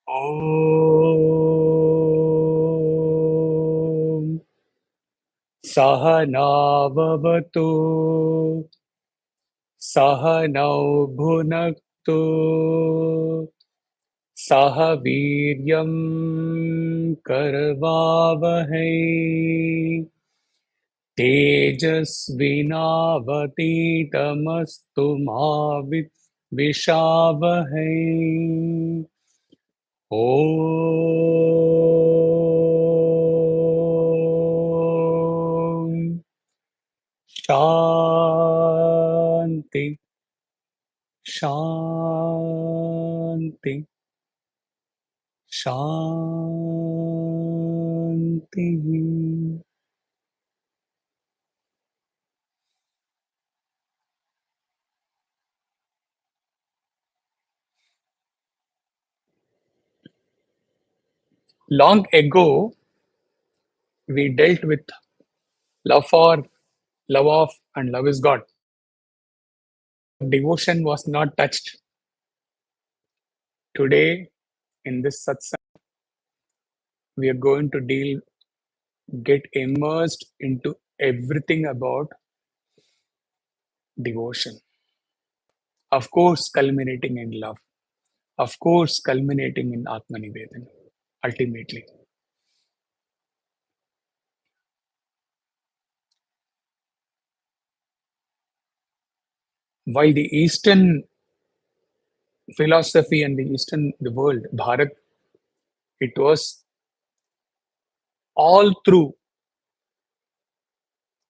ॐ सहनाववतु सहनौ भुनक्तु सह वीर्यं करवावहै तेजस्विनावतीतमस्तु मा विद्विषावहै ॐ शान्ति शान्ति शान्तिः. Long ago, we dealt with love for, love of, and love is God. Devotion was not touched. Today, in this satsang, we are going to get immersed into everything about devotion. Of course, culminating in love. Of course, culminating in Atmanivedana, ultimately. While the Eastern philosophy and the world, Bharat, it was all through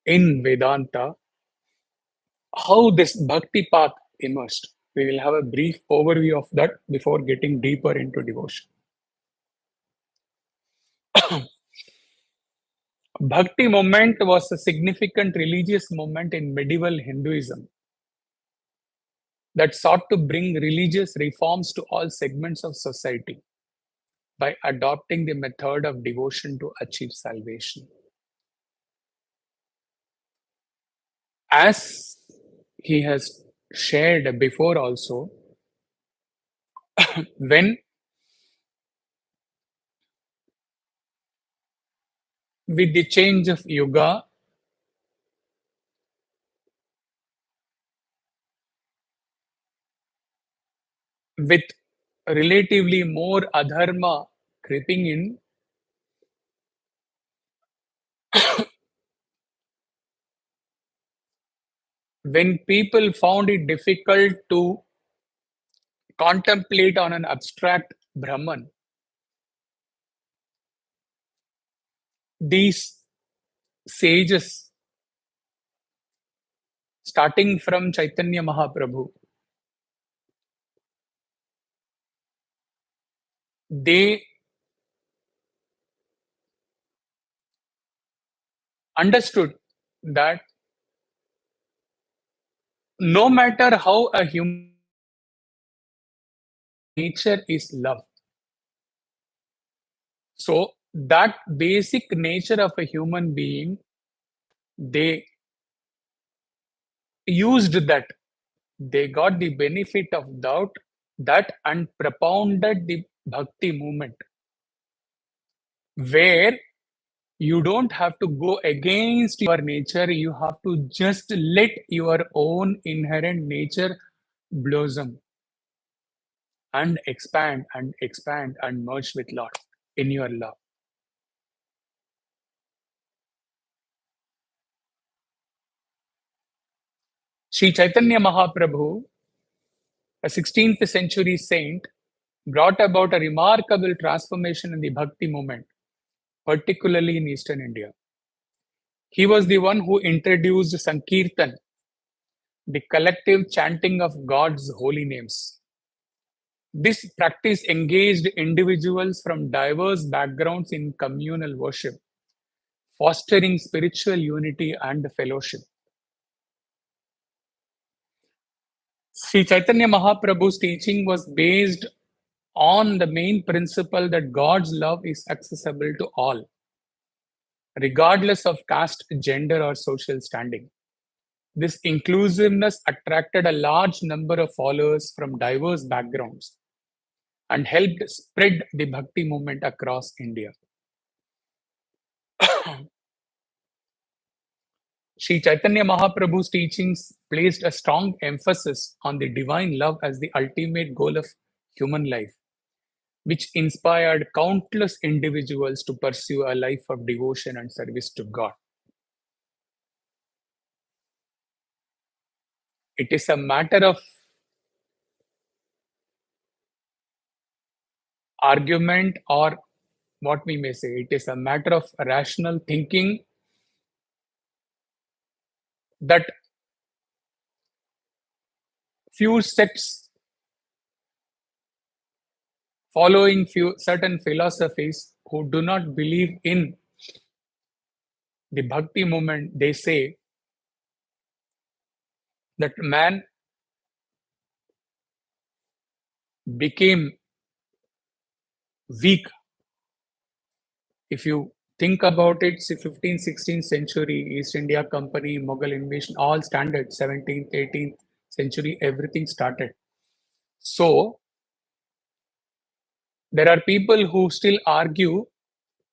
in Vedanta, how this bhakti path emerged. We will have a brief overview of that before getting deeper into devotion. Bhakti movement was a significant religious movement in medieval Hinduism that sought to bring religious reforms to all segments of society by adopting the method of devotion to achieve salvation. As he has shared before also, when with the change of yuga, with relatively more adharma creeping in, when people found it difficult to contemplate on an abstract Brahman, these sages, starting from Chaitanya Mahaprabhu, they understood that no matter how a human nature is love. So that basic nature of a human being, they used that. They got the benefit of that and propounded the bhakti movement, where you don't have to go against your nature, you have to just let your own inherent nature blossom and expand and merge with Lord in your love. Sri Chaitanya Mahaprabhu, a 16th century saint, brought about a remarkable transformation in the bhakti movement, particularly in Eastern India. He was the one who introduced Sankirtan, the collective chanting of God's holy names. This practice engaged individuals from diverse backgrounds in communal worship, fostering spiritual unity and fellowship. Sri Chaitanya Mahaprabhu's teaching was based on the main principle that God's love is accessible to all, regardless of caste, gender, or social standing. This inclusiveness attracted a large number of followers from diverse backgrounds, and helped spread the bhakti movement across India. Sri Chaitanya Mahaprabhu's teachings placed a strong emphasis on the divine love as the ultimate goal of human life, which inspired countless individuals to pursue a life of devotion and service to God. It is a matter of argument, or what we may say, it is a matter of rational thinking that few sects following few certain philosophies who do not believe in the bhakti movement, they say that man became weak. If you think about it, see 15th, 16th century, East India Company, Mughal invasion, all standard, 17th, 18th century, everything started. So there are people who still argue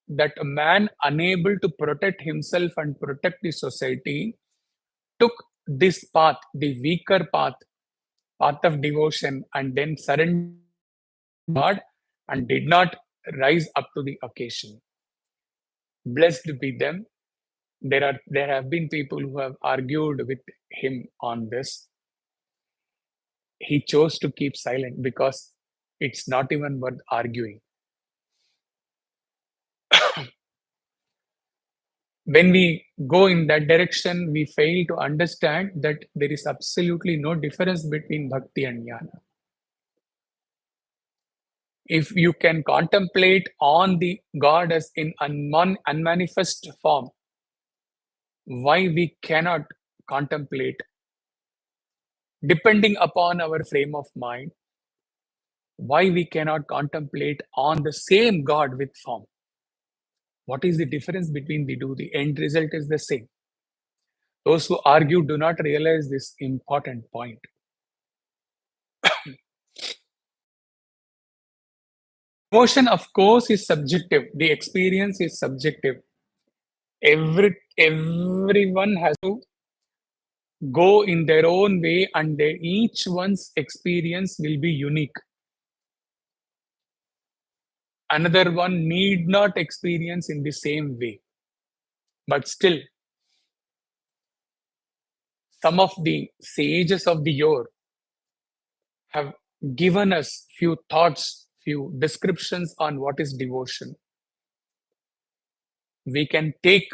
that a man unable to protect himself and protect the society took this path, the weaker path, path of devotion, and then surrendered to God and did not rise up to the occasion. Blessed be them. There have been people who have argued with him on this. He chose to keep silent because it's not even worth arguing. When we go in that direction, we fail to understand that there is absolutely no difference between bhakti and jnana. If you can contemplate on the God as in unmanifest form, why we cannot contemplate, depending upon our frame of mind, why we cannot contemplate on the same God with form? What is the difference between the two? The end result is the same. Those who argue do not realize this important point. Emotion, of course, is subjective. The experience is subjective. Everyone has to go in their own way, and each one's experience will be unique. Another one need not experience in the same way. But still, some of the sages of the yore have given us few thoughts, few descriptions on what is devotion. We can take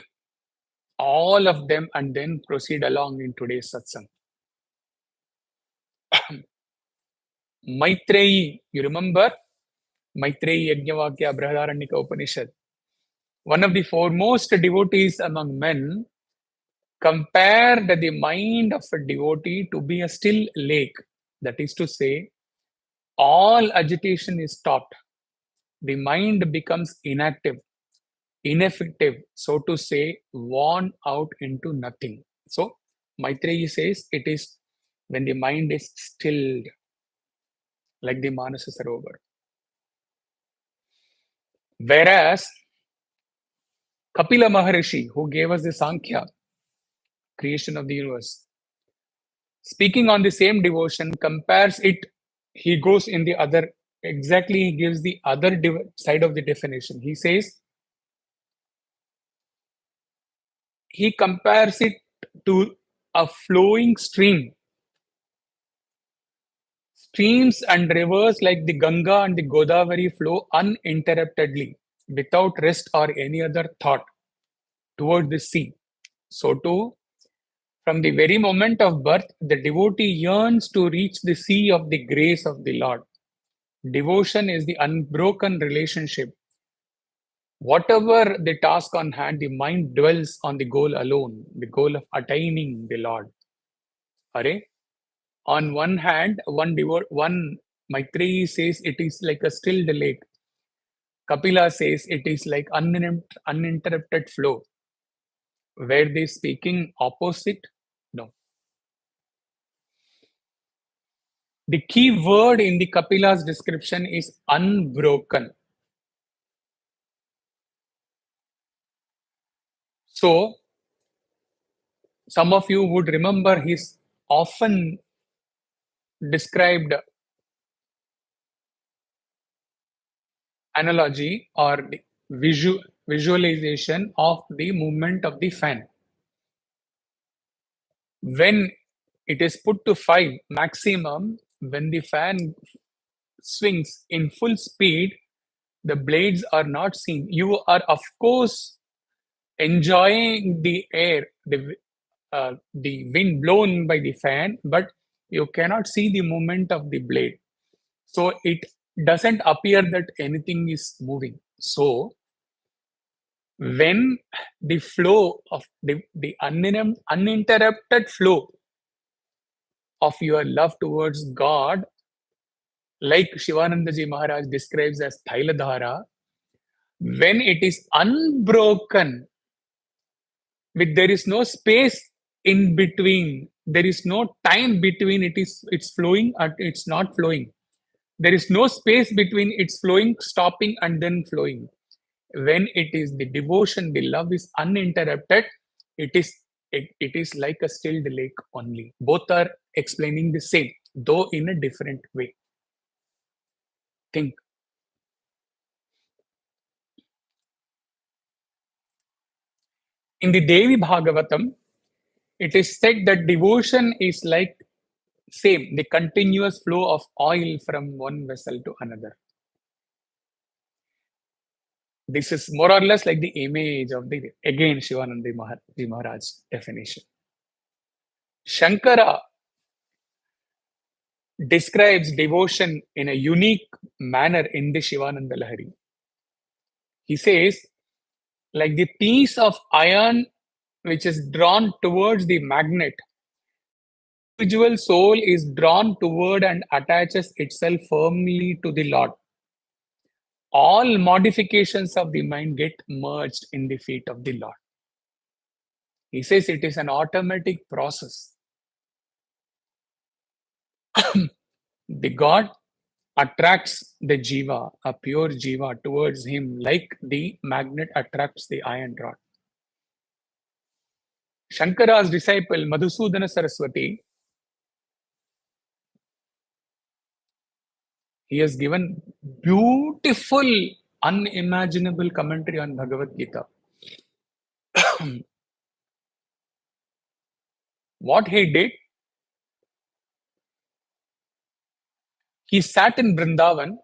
all of them and then proceed along in today's satsang. Maitreyi, you remember? Maitreyi Yajnavakya Brihadaranyaka Upanishad. One of the foremost devotees among men compared the mind of a devotee to be a still lake. That is to say, all agitation is stopped. The mind becomes inactive, ineffective, so to say, worn out into nothing. So, Maitreyi says it is when the mind is stilled, like the Manasa Sarovar. Whereas, Kapila Maharishi, who gave us the Sankhya, creation of the universe, speaking on the same devotion, compares it, he goes in the other, exactly, he gives the other side of the definition. He says, he compares it to a flowing stream. Streams and rivers like the Ganga and the Godavari flow uninterruptedly, without rest or any other thought, toward the sea. So too, from the very moment of birth, the devotee yearns to reach the sea of the grace of the Lord. Devotion is the unbroken relationship. Whatever the task on hand, the mind dwells on the goal alone, the goal of attaining the Lord. Are? On one hand, one Maitreyi says it is like a stilled lake. Kapila says it is like uninterrupted flow. Were they speaking opposite? No. The key word in the Kapila's description is unbroken. So, some of you would remember his often described analogy or the visualization of the movement of the fan. When it is put to 5 maximum, when the fan swings in full speed, the blades are not seen. You are, of course, enjoying the air, the wind blown by the fan, but you cannot see the movement of the blade. So it doesn't appear that anything is moving. So when the flow of the uninterrupted flow of your love towards God, like Shivanandaji Maharaj describes as Thailadhara, when it is unbroken, with there is no space in between, there is no time between it's flowing and it's not flowing. There is no space between it's flowing, stopping, and then flowing. When it is the devotion, the love is uninterrupted, it is it is like a stilled lake only. Both are explaining the same, though in a different way. Think. In the Devi Bhagavatam, it is said that devotion is like same, the continuous flow of oil from one vessel to another. This is more or less like the image of the, again, Shivananda Maharaj definition. Shankara describes devotion in a unique manner in the Shivananda Lahari. He says, like the piece of iron which is drawn towards the magnet, individual soul is drawn toward and attaches itself firmly to the Lord. All modifications of the mind get merged in the feet of the Lord. He says it is an automatic process. The God attracts the jiva, a pure jiva, towards him like the magnet attracts the iron rod. Shankara's disciple Madhusudana Saraswati, he has given beautiful, unimaginable commentary on Bhagavad Gita. What he did, he sat in Vrindavan,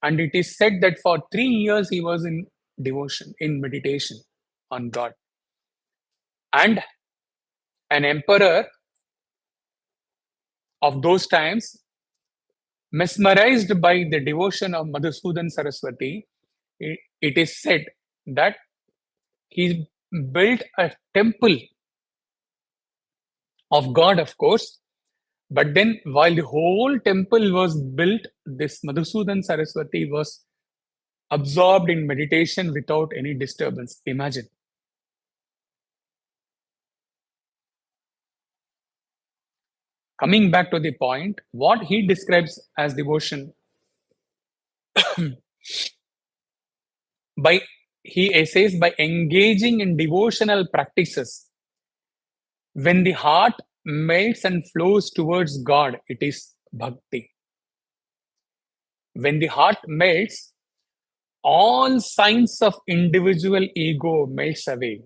and it is said that for 3 years he was in devotion, in meditation on God. And an emperor of those times, mesmerized by the devotion of Madhusudan Saraswati, it is said that he built a temple of God, of course. But then, while the whole temple was built, this Madhusudan Saraswati was absorbed in meditation without any disturbance. Imagine. Coming back to the point, what he describes as devotion, he says, by engaging in devotional practices, when the heart melts and flows towards God, it is bhakti. When the heart melts, all signs of individual ego melts away.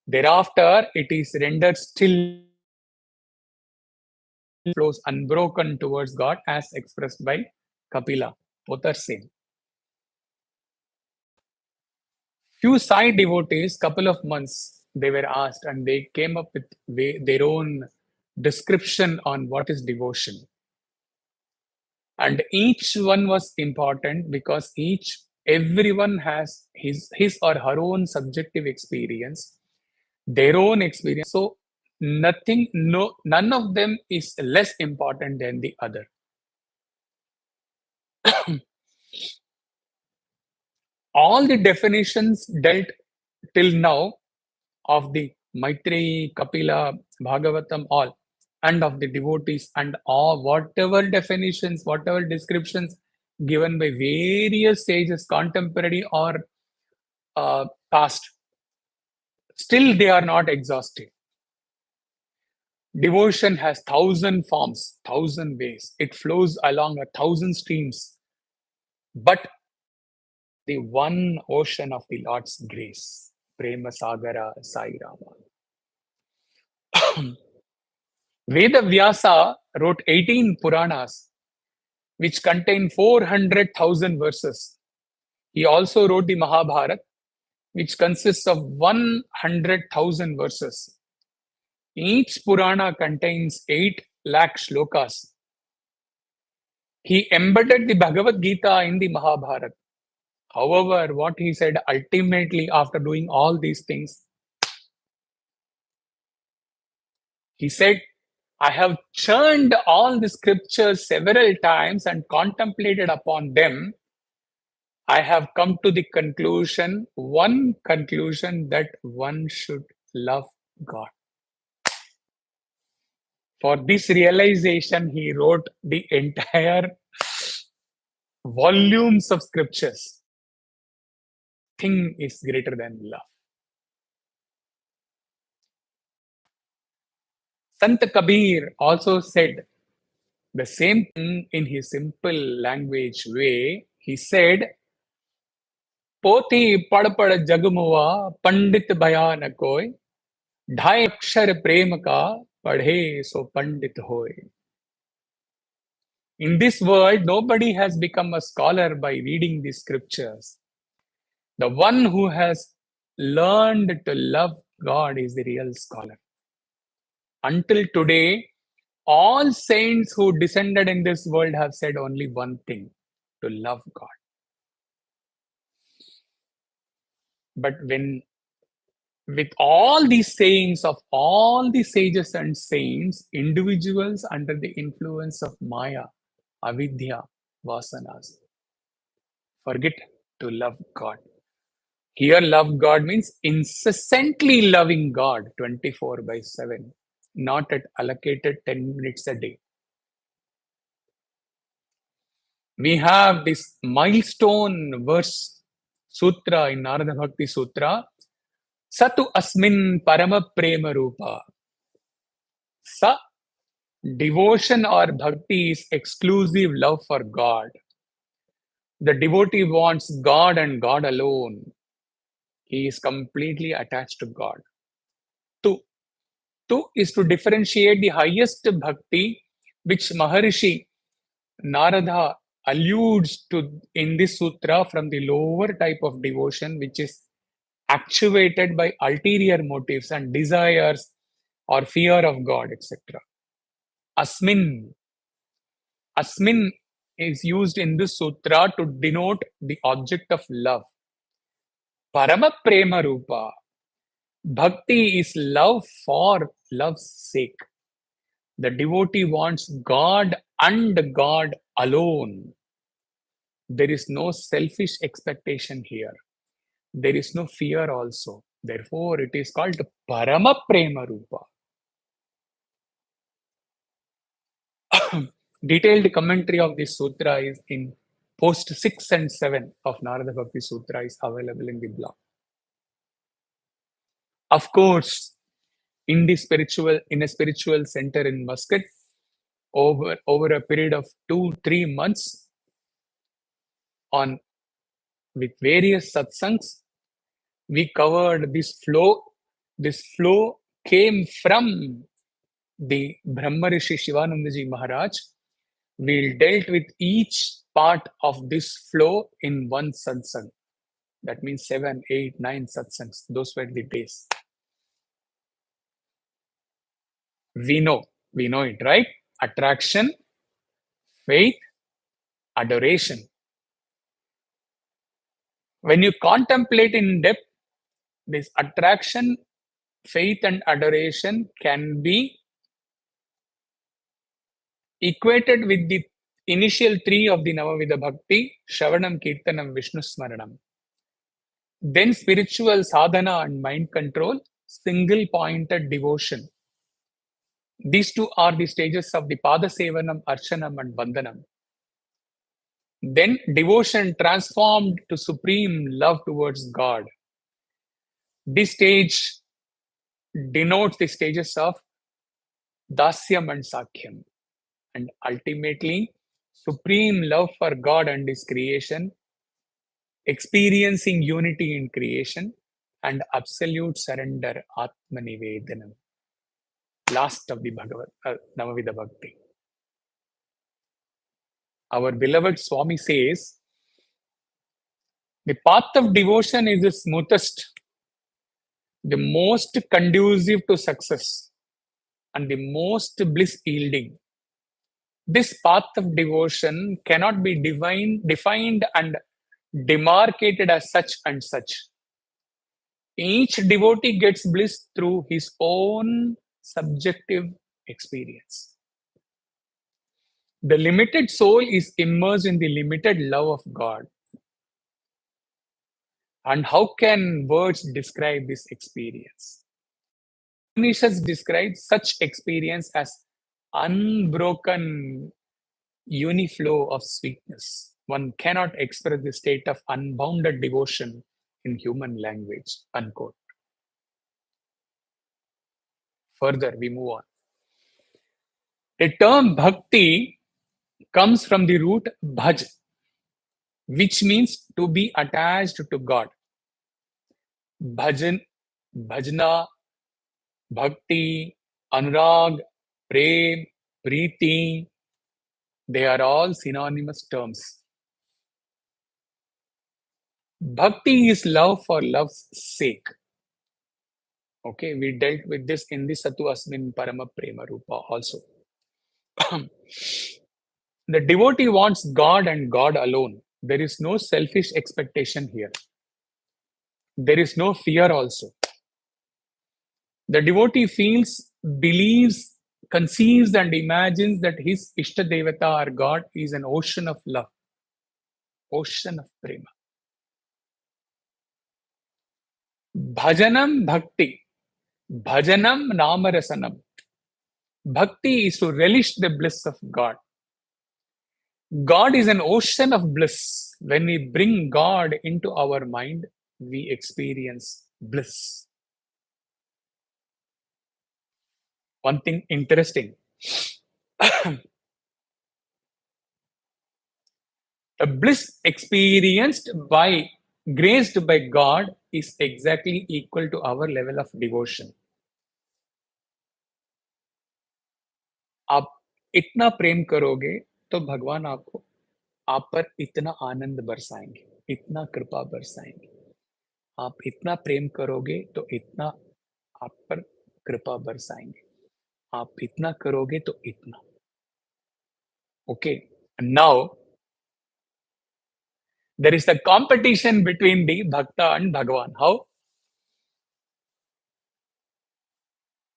Thereafter, it is rendered still, flows unbroken towards God, as expressed by Kapila. Both are same. Few Sai devotees, couple of months, they were asked, and they came up with their own description on what is devotion. And each one was important because everyone has his or her own subjective experience, their own experience. So none of them is less important than the other. All the definitions dealt till now of the Maitreyi, Kapila, Bhagavatam, all, and of the devotees, and all whatever definitions, whatever descriptions given by various sages, contemporary or past, still they are not exhaustive. Devotion has 1,000 forms, 1,000 ways. It flows along 1,000 streams. But the one ocean of the Lord's grace, Prema Sagara Sai Rama. Veda Vyasa wrote 18 Puranas, which contain 400,000 verses. He also wrote the Mahabharata, which consists of 100,000 verses. Each Purana contains 8 lakh shlokas. He embedded the Bhagavad Gita in the Mahabharata. However, what he said ultimately after doing all these things, he said, I have churned all the scriptures several times and contemplated upon them. I have come to the conclusion, one conclusion, that one should love God. For this realization, he wrote the entire volumes of scriptures. Thing is greater than love. Sant Kabir also said the same thing in his simple language way. He said, Poti pad pad jagmuva pandit bhayan koi, dhai akshar prem ka padhe so pandit hoy. In this world, nobody has become a scholar by reading the scriptures. The one who has learned to love God is the real scholar. Until today, all saints who descended in this world have said only one thing: to love God. But when, with all these sayings of all the sages and saints, individuals under the influence of Maya, Avidya, Vasanas, forget to love God. Here, love God means incessantly loving God 24/7, not at allocated 10 minutes a day. We have this milestone verse, sutra in Narada Bhakti Sutra, Satu Asmin Parama Prema Rupa. Sa, devotion or bhakti is exclusive love for God. The devotee wants God and God alone. He is completely attached to God. Two is to differentiate the highest bhakti, which Maharishi Narada alludes to in this sutra, from the lower type of devotion, which is actuated by ulterior motives and desires or fear of God, etc. Asmin. Asmin is used in this sutra to denote the object of love. Parama Prema Rupa. Bhakti is love for love's sake. The devotee wants God and God alone. There is no selfish expectation here. There is no fear also. Therefore, it is called Parama Prema Rupa. Detailed commentary of this sutra is in post 6 and 7 of Narada Bhakti Sutra is available in the blog. Of course, in a spiritual center in Muscat, over a period of 2-3 months, on with various satsangs, we covered this flow. This flow came from the Brahmarishi Shivanandaji Maharaj. We dealt with each part of this flow in one satsang. That means 7, 8, 9 satsangs. Those were the days. We know it, right? Attraction, faith, adoration. When you contemplate in depth, this attraction, faith, and adoration can be equated with the initial 3 of the Navavida Bhakti, Shravanam, Kirtanam, Vishnu Smaranam. Then spiritual sadhana and mind control, single pointed devotion. These two are the stages of the Padasevanam, Archanam, and Vandanam. Then devotion transformed to supreme love towards God. This stage denotes the stages of Dasyam and Sakhyam. And ultimately, supreme love for God and His creation, experiencing unity in creation, and absolute surrender, Atmanivedanam. Last of the Navavida Bhakti. Our beloved Swami says, the path of devotion is the smoothest, the most conducive to success, and the most bliss yielding. This path of devotion cannot be defined and demarcated as such and such. Each devotee gets bliss through his own subjective experience. The limited soul is immersed in the limited love of God. And how can words describe this experience? Upanishads describe such experience as unbroken uniflow of sweetness. One cannot express the state of unbounded devotion in human language. Unquote. Further, we move on. The term bhakti comes from the root bhaj, which means to be attached to God. Bhajan, bhajna, bhakti, anurag, prem, preeti, they are all synonymous terms. Bhakti is love for love's sake. Okay, we dealt with this in the Satu Asmin Parama Prema Rupa also. The devotee wants God and God alone. There is no selfish expectation here. There is no fear also. The devotee feels, believes, conceives, and imagines that his Ishta Devata or God is an ocean of love, ocean of prema. Bhajanam bhakti, bhajanam namarasanam. Bhakti is to relish the bliss of God. God is an ocean of bliss. When we bring God into our mind, we experience bliss. One thing interesting. A bliss experienced by, graced by God is exactly equal to our level of devotion. आप इतना प्रेम करोगे तो भगवान आपको आप पर इतना आनंद बरसाएंगे, इतना कृपा बरसाएंगे. आप इतना प्रेम करोगे तो इतना आप पर कृपा बरसाएंगे. आप इतना करोगे तो इतना. Okay. And now there is a competition between the Bhakta and Bhagavan. How?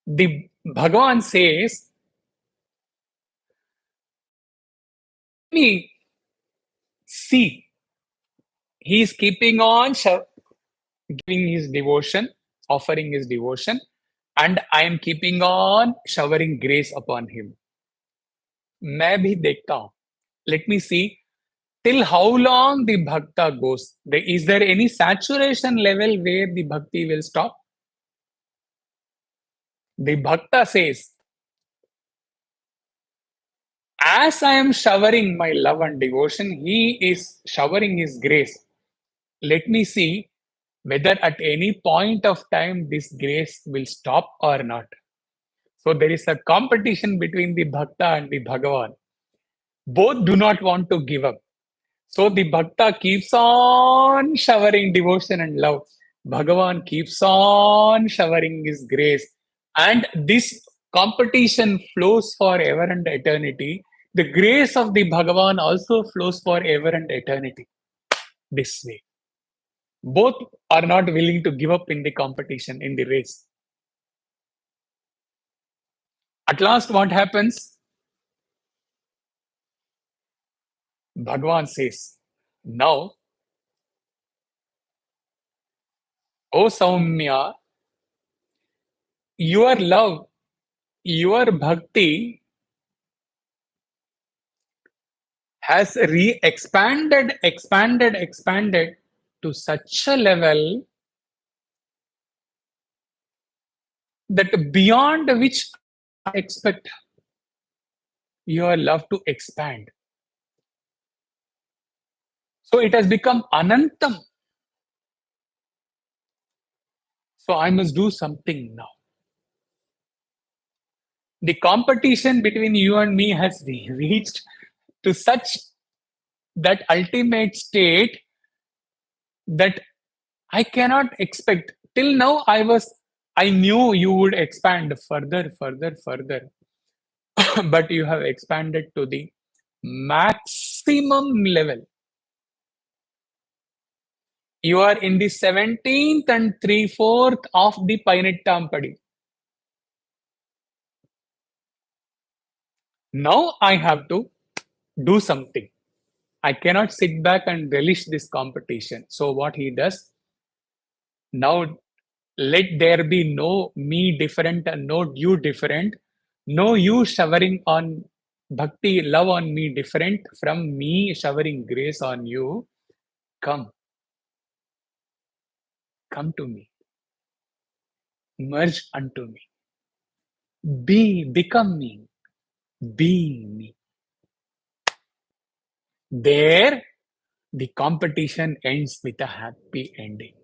The Bhagavan says, me see, he is keeping on giving his devotion, offering his devotion, and I am keeping on showering grace upon him. मैं भी देखता हूं. Let me see till how long the bhakta goes. Is there any saturation level where the bhakti will stop? The bhakta says, as I am showering my love and devotion, he is showering his grace. Let me see whether at any point of time this grace will stop or not. So there is a competition between the bhakta and the Bhagavan. Both do not want to give up. So the bhakta keeps on showering devotion and love. Bhagavan keeps on showering his grace. And this competition flows forever and eternity. The grace of the Bhagavan also flows forever and eternity. This way. Both are not willing to give up in the competition, in the race. At last, what happens? Bhagavan says, now, O Saumya, your love your bhakti has expanded to such a level that beyond which I expect your love to expand. So it has become anantam. So I must do something now. The competition between you and me has reached to such that ultimate state that I cannot expect. Till now, I knew you would expand further, further, further, but you have expanded to the maximum level. You are in the 17th and 3/4 of the Painittam. Now I have to do something. I cannot sit back and relish this competition. So what he does, now let there be no me different and no you different. No you showering on bhakti, love on me different from me showering grace on you. Come, come to me. Merge unto me. Become me. Be me. There, the competition ends with a happy ending.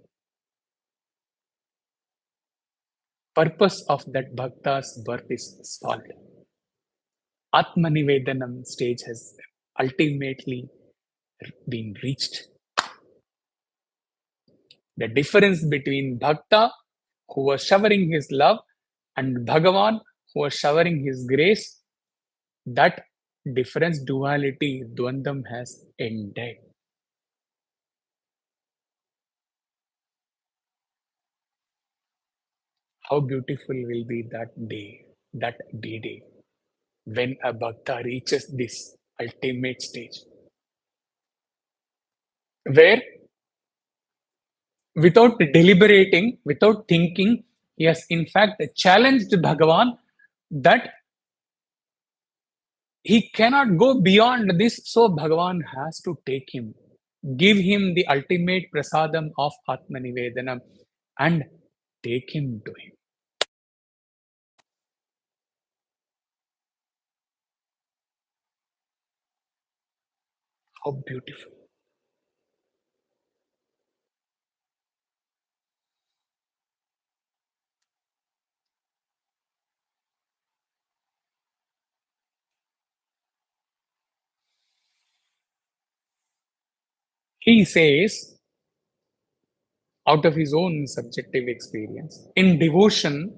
Purpose of that bhakta's birth is solved. Atmanivedanam stage has ultimately been reached. The difference between Bhakta, who was showering his love, and Bhagavan, who was showering his grace, that difference, duality, Dvandam has ended. How beautiful will be that day, that D-Day, when a Bhakta reaches this ultimate stage, where without deliberating, without thinking, he has in fact challenged Bhagavan that he cannot go beyond this, so Bhagavan has to take him, give him the ultimate prasadam of Atmanivedanam and take him to him. How beautiful. He says, out of his own subjective experience, in devotion,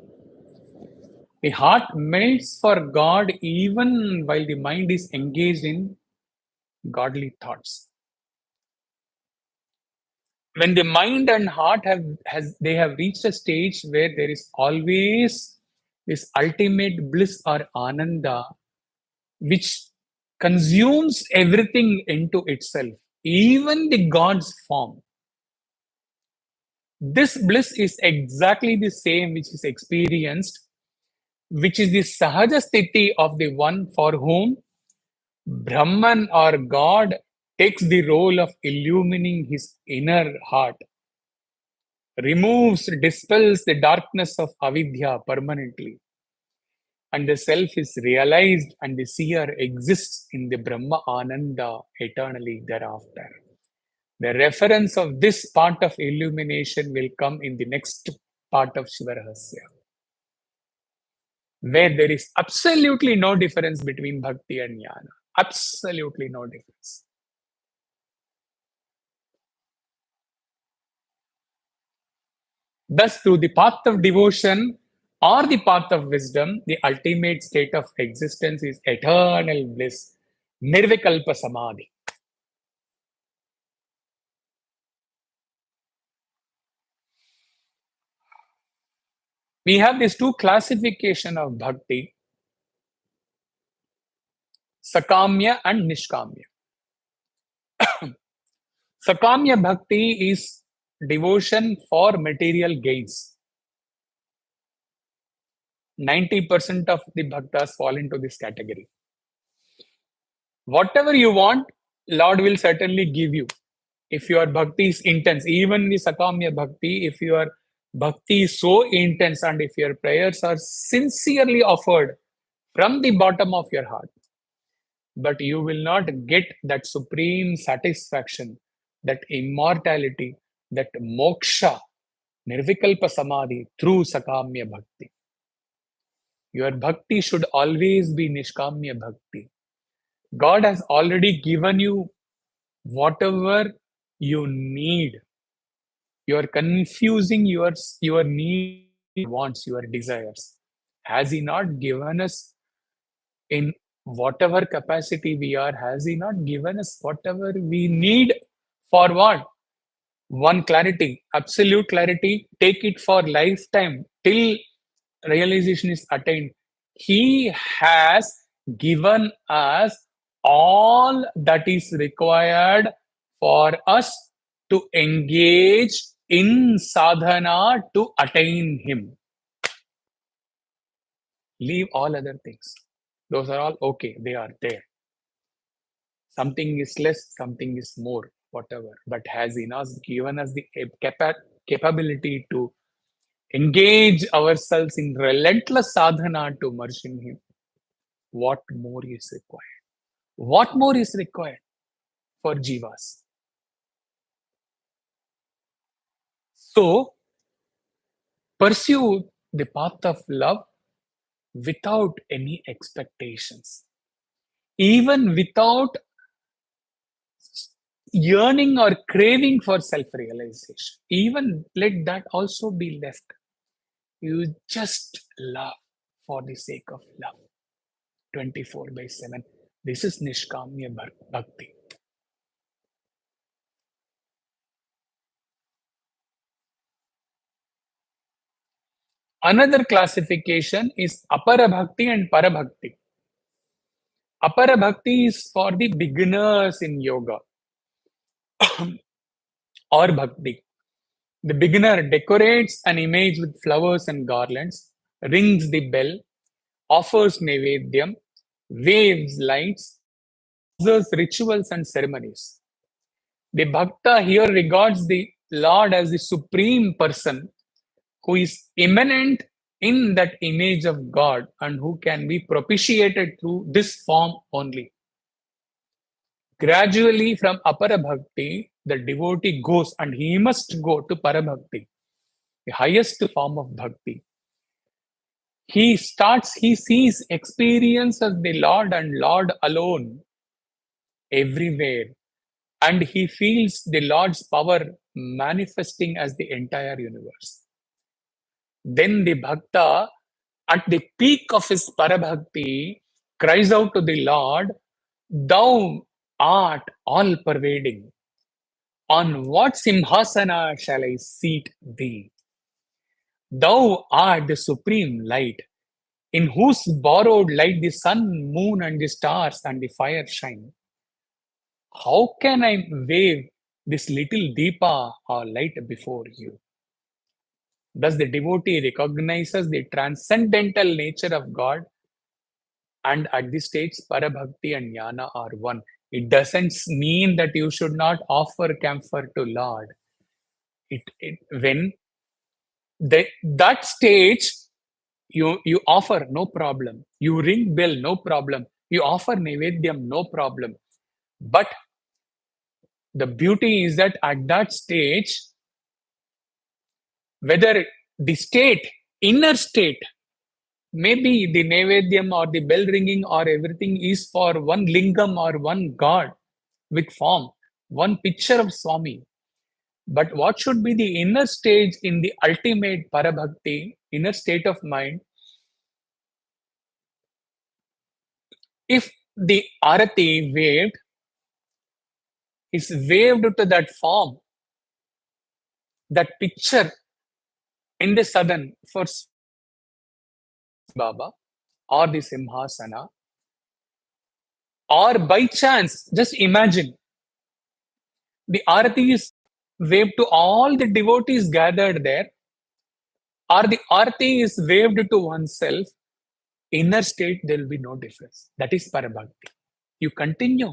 the heart melts for God even while the mind is engaged in godly thoughts. When the mind and heart have reached a stage where there is always this ultimate bliss or ananda which consumes everything into itself, even the god's form. This bliss is exactly the same which is experienced, which is the sahaja sthiti of the one for whom Brahman or God takes the role of illumining his inner heart, removes, dispels the darkness of avidya permanently, and the self is realized and the seer exists in the Brahma Ananda eternally thereafter. The reference of this part of illumination will come in the next part of Shivarahasya, where there is absolutely no difference between bhakti and jnana. Absolutely no difference. Thus, through the path of devotion or the path of wisdom, the ultimate state of existence is eternal bliss, nirvikalpa samadhi. We have these two classification of bhakti, sakamya and nishkamya. Sakamya bhakti is devotion for material gains. 90% of the bhaktas fall into this category. Whatever you want, Lord will certainly give you. If your bhakti is intense, even the Sakamya bhakti, if your bhakti is so intense and if your prayers are sincerely offered from the bottom of your heart, but you will not get that supreme satisfaction, that immortality, that moksha, nirvikalpa samadhi through Sakamya bhakti. Your bhakti should always be Nishkamya bhakti. God has already given you whatever you need. You are confusing your needs, wants, your desires. Has He not given us in whatever capacity we are? Has He not given us whatever we need for what? One, clarity, absolute clarity. Take it for lifetime till realization is attained. He has given us all that is required for us to engage in sadhana to attain Him. Leave all other things. Those are all okay, they are there. Something is less, something is more, whatever. But has He not given us the capability to engage ourselves in relentless sadhana to merge in Him? What more is required? What more is required for jivas? So, pursue the path of love without any expectations, even without yearning or craving for self-realization. Even let that also be left. You just love for the sake of love. 24/7. This is Nishkamya Bhakti. Another classification is Apara Bhakti and Parabhakti. Apara Bhakti is for the beginners in yoga or Bhakti. The beginner decorates an image with flowers and garlands, rings the bell, offers Nevedyam, waves lights, observes rituals and ceremonies. The Bhakta here regards the Lord as the supreme person who is immanent in that image of God and who can be propitiated through this form only. Gradually, from Apara Bhakti, the devotee goes and he must go to Parabhakti, the highest form of Bhakti. He sees experience of the Lord and Lord alone everywhere, and he feels the Lord's power manifesting as the entire universe. Then the Bhakta, at the peak of his Parabhakti, cries out to the Lord, "Thou art all pervading. On what simhasana shall I seat thee? Thou art the supreme light, in whose borrowed light the sun, moon, and the stars and the fire shine. How can I wave this little deepa or light before you?" Thus, the devotee recognizes the transcendental nature of God, and at this stage, Parabhakti and Jnana are one. It doesn't mean that you should not offer camphor to Lord. When that stage, you offer, no problem. You ring bell, no problem. You offer Nevedyam, no problem. But the beauty is that at that stage, whether the state, inner state, maybe the Nevedyam or the bell ringing or everything is for one lingam or one god with form, one picture of Swami. But what should be the inner stage in the ultimate Parabhakti, inner state of mind? If the Arati waved is waved to that form, that picture in the southern for Baba or the Simhasana, or by chance, just imagine the Arati is waved to all the devotees gathered there, or the Arati is waved to oneself, inner state, there will be no difference. That is parabhakti. You continue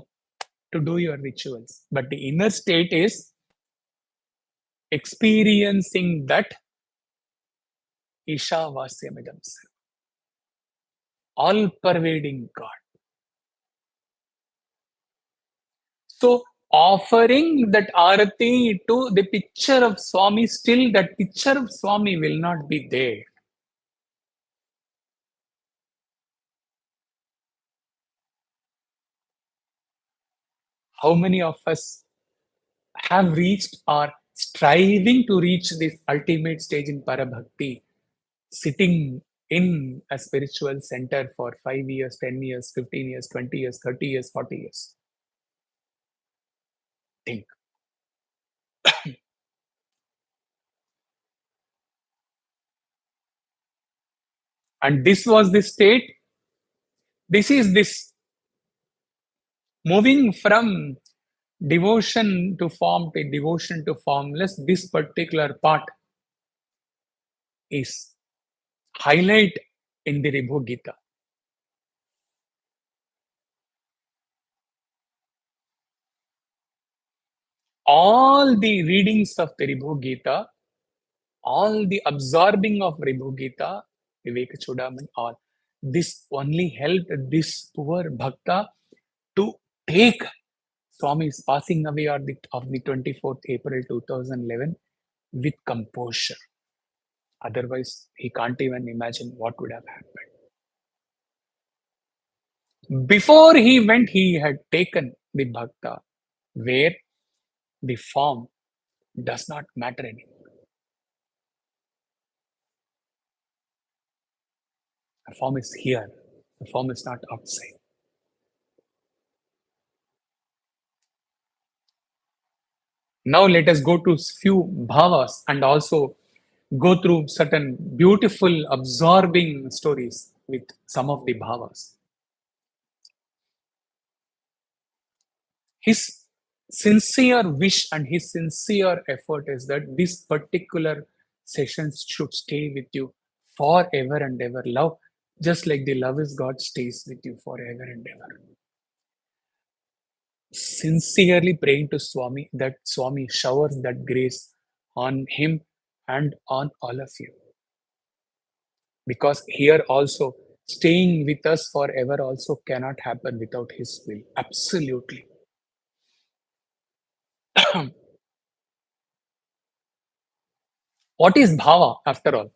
to do your rituals, but the inner state is experiencing that Ishavasyamidam, all-pervading God. So, offering that arati to the picture of Swami, still that picture of Swami will not be there. How many of us have reached or striving to reach this ultimate stage in Parabhakti, sitting in a spiritual center for 5 years, 10 years, 15 years, 20 years, 30 years, 40 years? Think. And this was the state. This is this moving from devotion to form to devotion to formless. This particular part is highlight in the Ribhu Gita. All the readings of the Ribhu Gita, all the absorbing of Ribhu Gita, Viveka Chudaman, all this only helped this poor bhakta to take Swami's passing away of the 24th April 2011 with composure. Otherwise, he can't even imagine what would have happened. Before he went, he had taken the bhakta where the form does not matter anymore. The form is here. The form is not outside. Now let us go to few bhavas and also go through certain beautiful absorbing stories with some of the bhavas. His sincere wish and his sincere effort is that this particular sessions should stay with you forever and ever. Love, just like the love is God, stays with you forever and ever. Sincerely praying to Swami that Swami showers that grace on him and on all of you. Because here also, staying with us forever also cannot happen without his will. Absolutely. What is bhava after all?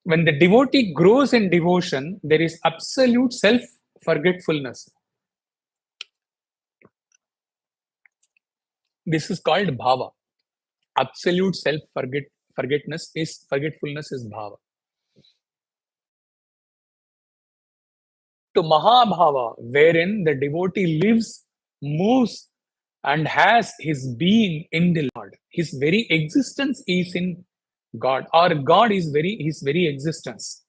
When the devotee grows in devotion, there is absolute self-forgetfulness. This is called bhava. Absolute forgetfulness is bhava. To Mahabhava, wherein the devotee lives, moves, and has his being in the Lord. His very existence is in God, or God is his very existence.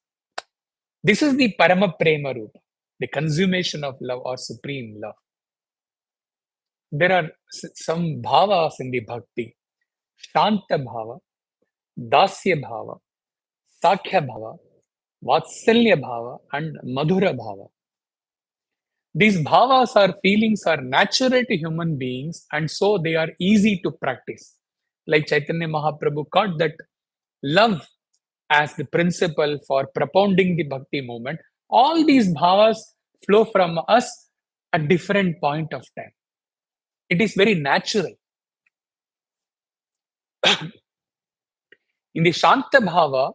This is the Parama Prema Rupa, the consummation of love or supreme love. There are some bhavas in the bhakti: Shanta Bhava, Dasya Bhava, Sakhya Bhava, Vatsalya Bhava, and Madhura Bhava. These bhavas or feelings are natural to human beings, and so they are easy to practice. Like Chaitanya Mahaprabhu caught that love as the principle for propounding the bhakti movement. All these bhavas flow from us at different point of time. It is very natural. In the Shanta Bhava,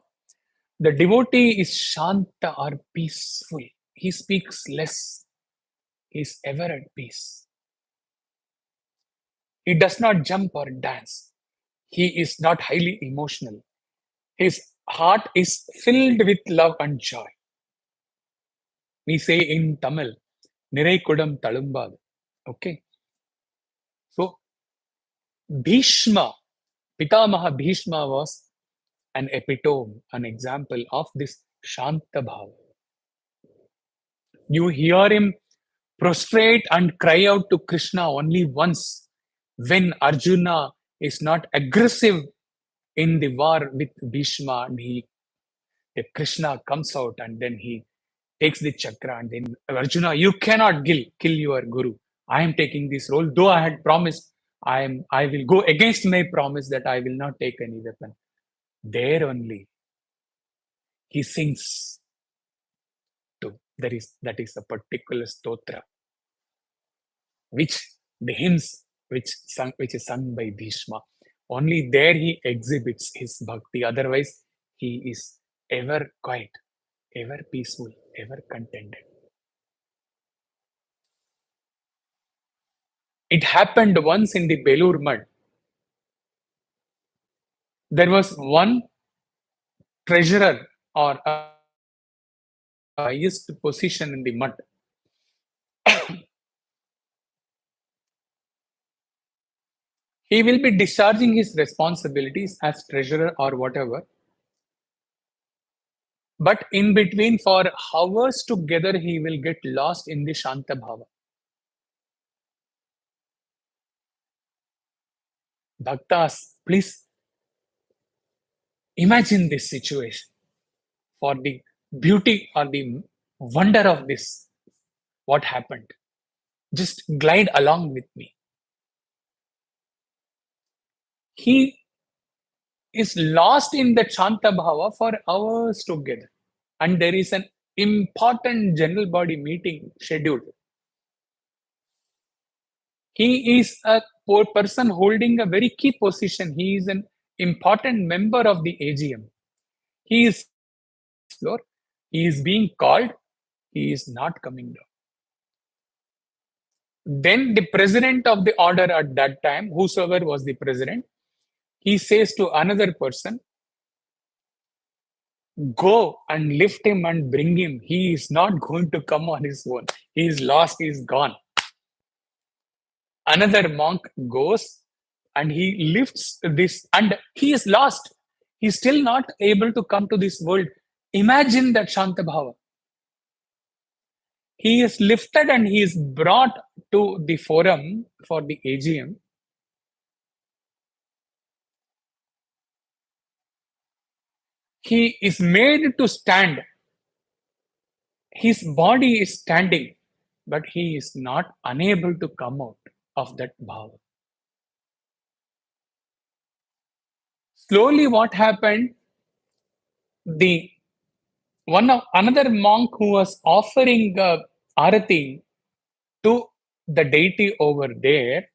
the devotee is Shanta or peaceful. He speaks less. He is ever at peace. He does not jump or dance. He is not highly emotional. His heart is filled with love and joy. We say in Tamil, Nirai Kudam Talumbad. Okay. So, Bhishma, Pitamaha Bhishma was an epitome, an example of this Shanta Bhava. You hear him prostrate and cry out to Krishna only once when Arjuna is not aggressive in the war with Bhishma, and Krishna comes out and then he takes the chakra, and then Arjuna, you cannot kill your guru. I am taking this role, though I had promised. I will go against my promise that I will not take any weapon. There only he sings to. That is a particular stotra, which the hymns which is sung by Bhishma. Only there he exhibits his bhakti. Otherwise, he is ever quiet, ever peaceful, ever contented. It happened once in the Belur mud. There was one treasurer or a highest position in the mud. He will be discharging his responsibilities as treasurer or whatever. But in between, for hours together, he will get lost in the Shanta Bhava. Bhaktas, please imagine this situation for the beauty or the wonder of this. What happened? Just glide along with me. He is lost in the Shanta Bhava for hours together. And there is an important general body meeting scheduled. He is a poor person holding a very key position. He is an important member of the AGM. He is floor. He is being called. He is not coming down. Then the president of the order at that time, whosoever was the president, he says to another person, go and lift him and bring him. He is not going to come on his own. He is lost. He is gone. Another monk goes and he lifts this, and he is lost. He's still not able to come to this world. Imagine that Shanta Bhava. He is lifted and he is brought to the forum for the AGM. He is made to stand. His body is standing, but he is not unable to come out of that bhava. Slowly, what happened? Another monk who was offering arati to the deity over there,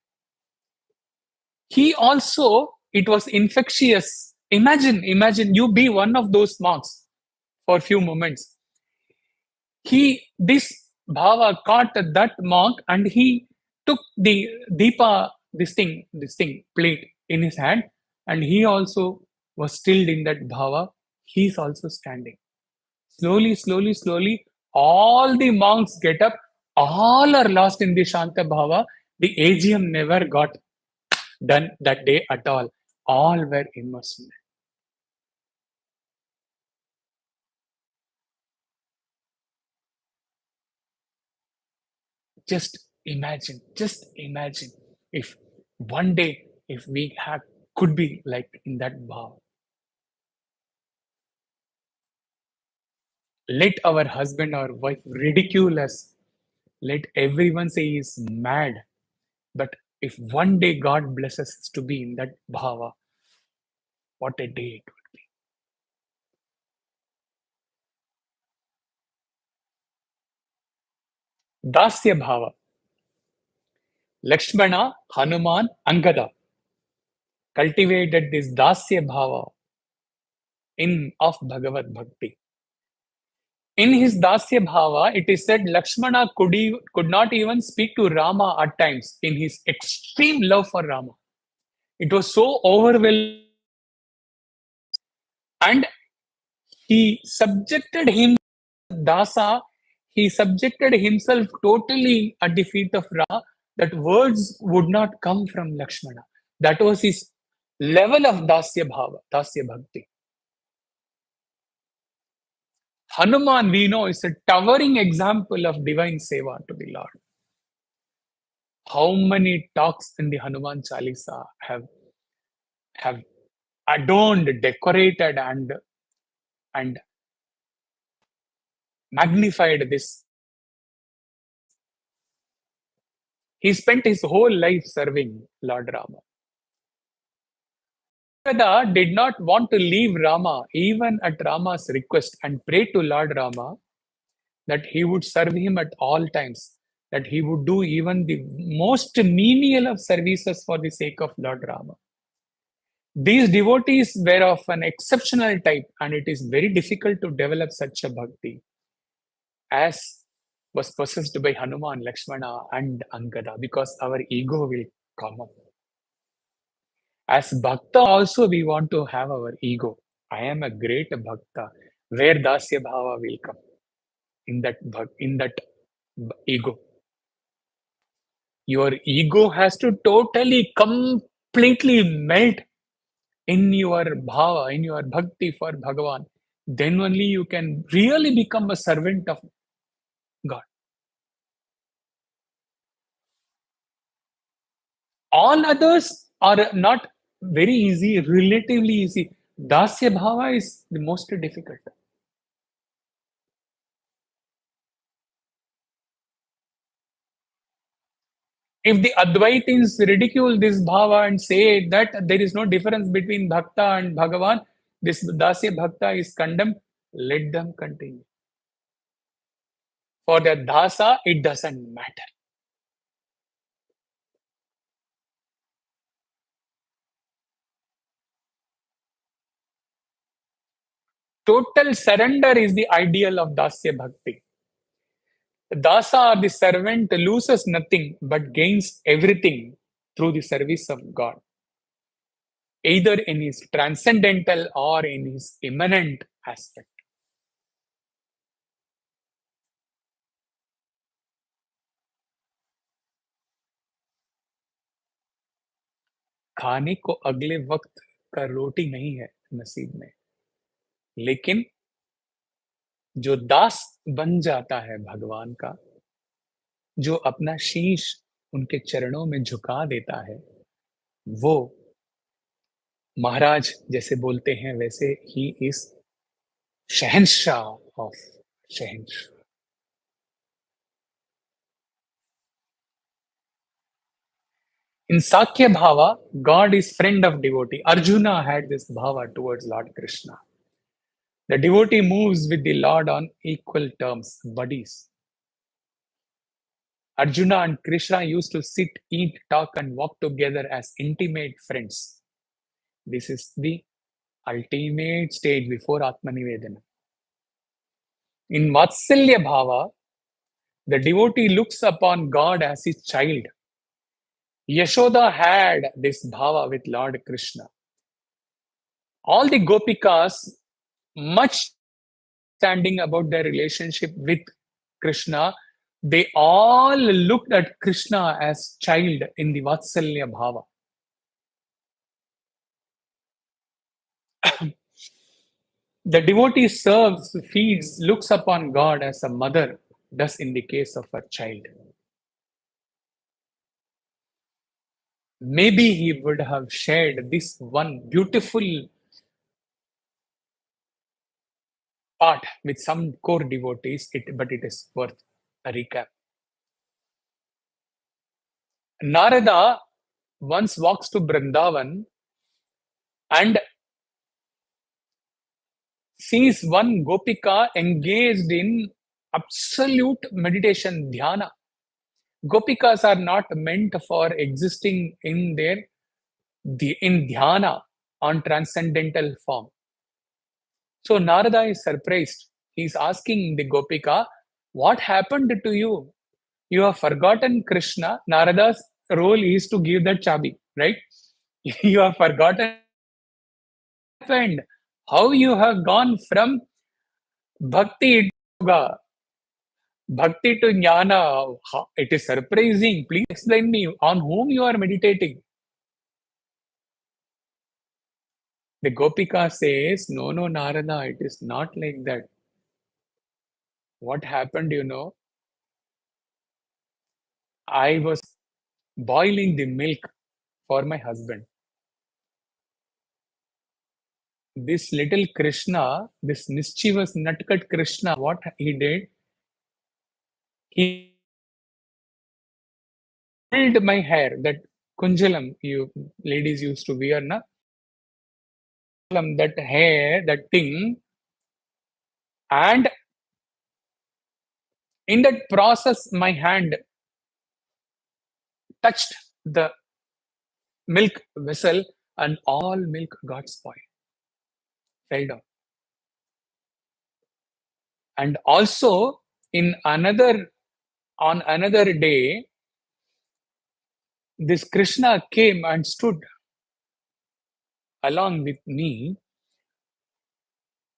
he also, it was infectious. Imagine you be one of those monks for a few moments. This bhava caught that monk and he took the deepa, this thing plate in his hand, and he also was stilled in that bhava. He's also standing. Slowly, all the monks get up. All are lost in the Shanta Bhava. The AGM never got done that day at all. All were immersed in it. Just imagine if one day, if we could be like in that bhava. Let our husband or wife ridicule us. Let everyone say he's mad. But if one day God blesses us to be in that bhava, what a day it would be. Dasya bhava. Lakshmana, Hanuman, Angada cultivated this Dasya bhava of Bhagavad Bhakti. In his Dasya bhava, it is said Lakshmana could not even speak to Rama at times in his extreme love for Rama. It was so overwhelming, and he subjected him, Dasa, he subjected himself totally at the feet of Rama, that words would not come from Lakshmana. That was his level of Dasya bhava, Dasya bhakti. Hanuman, we know, is a towering example of divine seva to the Lord. How many talks in the Hanuman Chalisa have adorned, decorated, and magnified this. He spent his whole life serving Lord Rama. Narada did not want to leave Rama even at Rama's request and prayed to Lord Rama that he would serve him at all times, that he would do even the most menial of services for the sake of Lord Rama. These devotees were of an exceptional type, and it is very difficult to develop such a bhakti as was possessed by Hanuman, Lakshmana, and Angada, because our ego will come up. As bhakta, also we want to have our ego. I am a great bhakta, where dasya bhava will come in that ego. Your ego has to totally, completely melt in your bhava, in your bhakti for Bhagavan. Then only you can really become a servant of God. All others are not very easy, relatively easy. Dasya bhava is the most difficult. If the Advaitins ridicule this bhava and say that there is no difference between bhakta and Bhagavan, this dasya bhakta is condemned, let them continue. For the dasa, it doesn't matter. Total surrender is the ideal of dasya bhakti. Dasa, the servant, loses nothing but gains everything through the service of God, either in his transcendental or in his immanent aspect. खाने को अगले वक्त का रोटी नहीं है नसीब में, लेकिन जो दास बन जाता है भगवान का, जो अपना शीश उनके चरणों में झुका देता है, वो महाराज जैसे बोलते हैं वैसे he is Shahenshah of Shahenshah. In Sakya Bhava, God is friend of devotee. Arjuna had this bhava towards Lord Krishna. The devotee moves with the Lord on equal terms, buddies. Arjuna and Krishna used to sit, eat, talk, and walk together as intimate friends. This is the ultimate stage before Atmanivedana. In Vatsalya Bhava, the devotee looks upon God as his child. Yashoda had this bhava with Lord Krishna. All the gopikas, much understanding about their relationship with Krishna, they all looked at Krishna as child in the Vatsalya Bhava. The devotee serves, feeds, looks upon God as a mother does in the case of a child. Maybe he would have shared this one beautiful part with some core devotees, but it is worth a recap. Narada once walks to Vrindavan and sees one Gopika engaged in absolute meditation, dhyana. Gopikas are not meant for existing in dhyana on transcendental form. So Narada is surprised. He's asking the Gopika, what happened to you? You have forgotten Krishna. Narada's role is to give that chabi, right? You have forgotten happened. How you have gone from bhakti to yoga, bhakti to jnana. It is surprising. Please explain me on whom you are meditating. The Gopika says, no, no, Narada, it is not like that. What happened, I was boiling the milk for my husband. this little Krishna, this mischievous nutcut Krishna, what he did, he pulled my hair, that kunjalam you ladies used to wear, na? That hair, that thing, and in that process, my hand touched the milk vessel and all milk got spoiled, fell down. And also, on another day, this Krishna came and stood along with me.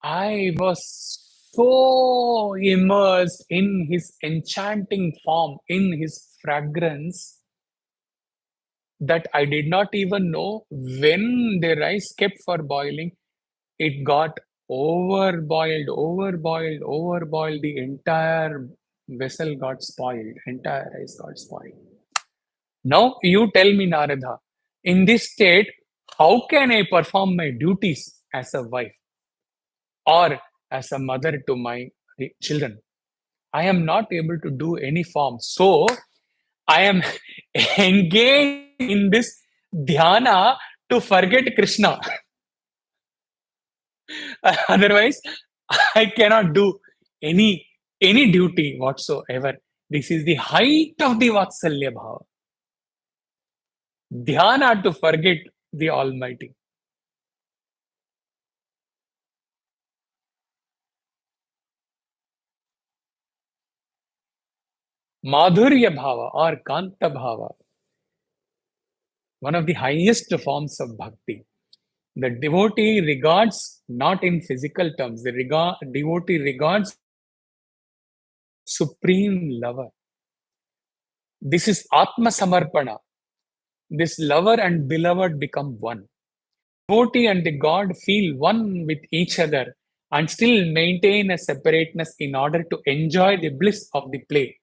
I was so immersed in his enchanting form, in his fragrance, that I did not even know when the rice kept for boiling, it got overboiled. The entire vessel got spoiled, entire rice got spoiled. Now you tell me, Narada, in this state, how can I perform my duties as a wife or as a mother to my children? I am not able to do any form. So I am engaged in this dhyana to forget Krishna. Otherwise, I cannot do any duty whatsoever. This is the height of the Vatsalya Bhava. Dhyana to forget the Almighty. Madhurya Bhava or Kanta Bhava, one of the highest forms of bhakti. The devotee regards not in physical terms, the devotee regards supreme lover. This is Atma Samarpana. This lover and beloved become one. Devotee and the God feel one with each other and still maintain a separateness in order to enjoy the bliss of the play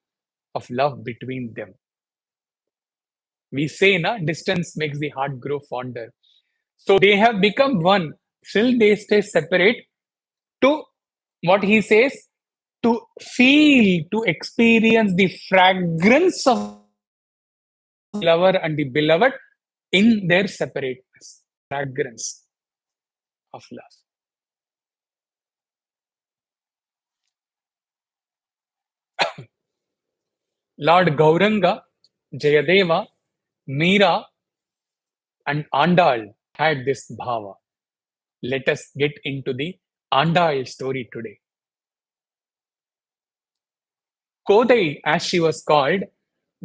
of love between them. We say, na, distance makes the heart grow fonder. So they have become one. Still they stay separate to what he says, to feel, to experience the fragrance of the lover and the beloved in their separateness. Fragrance of love. Lord Gauranga, Jayadeva, Meera, and Andal had this bhava. Let us get into the Andal story today. Kodai, as she was called,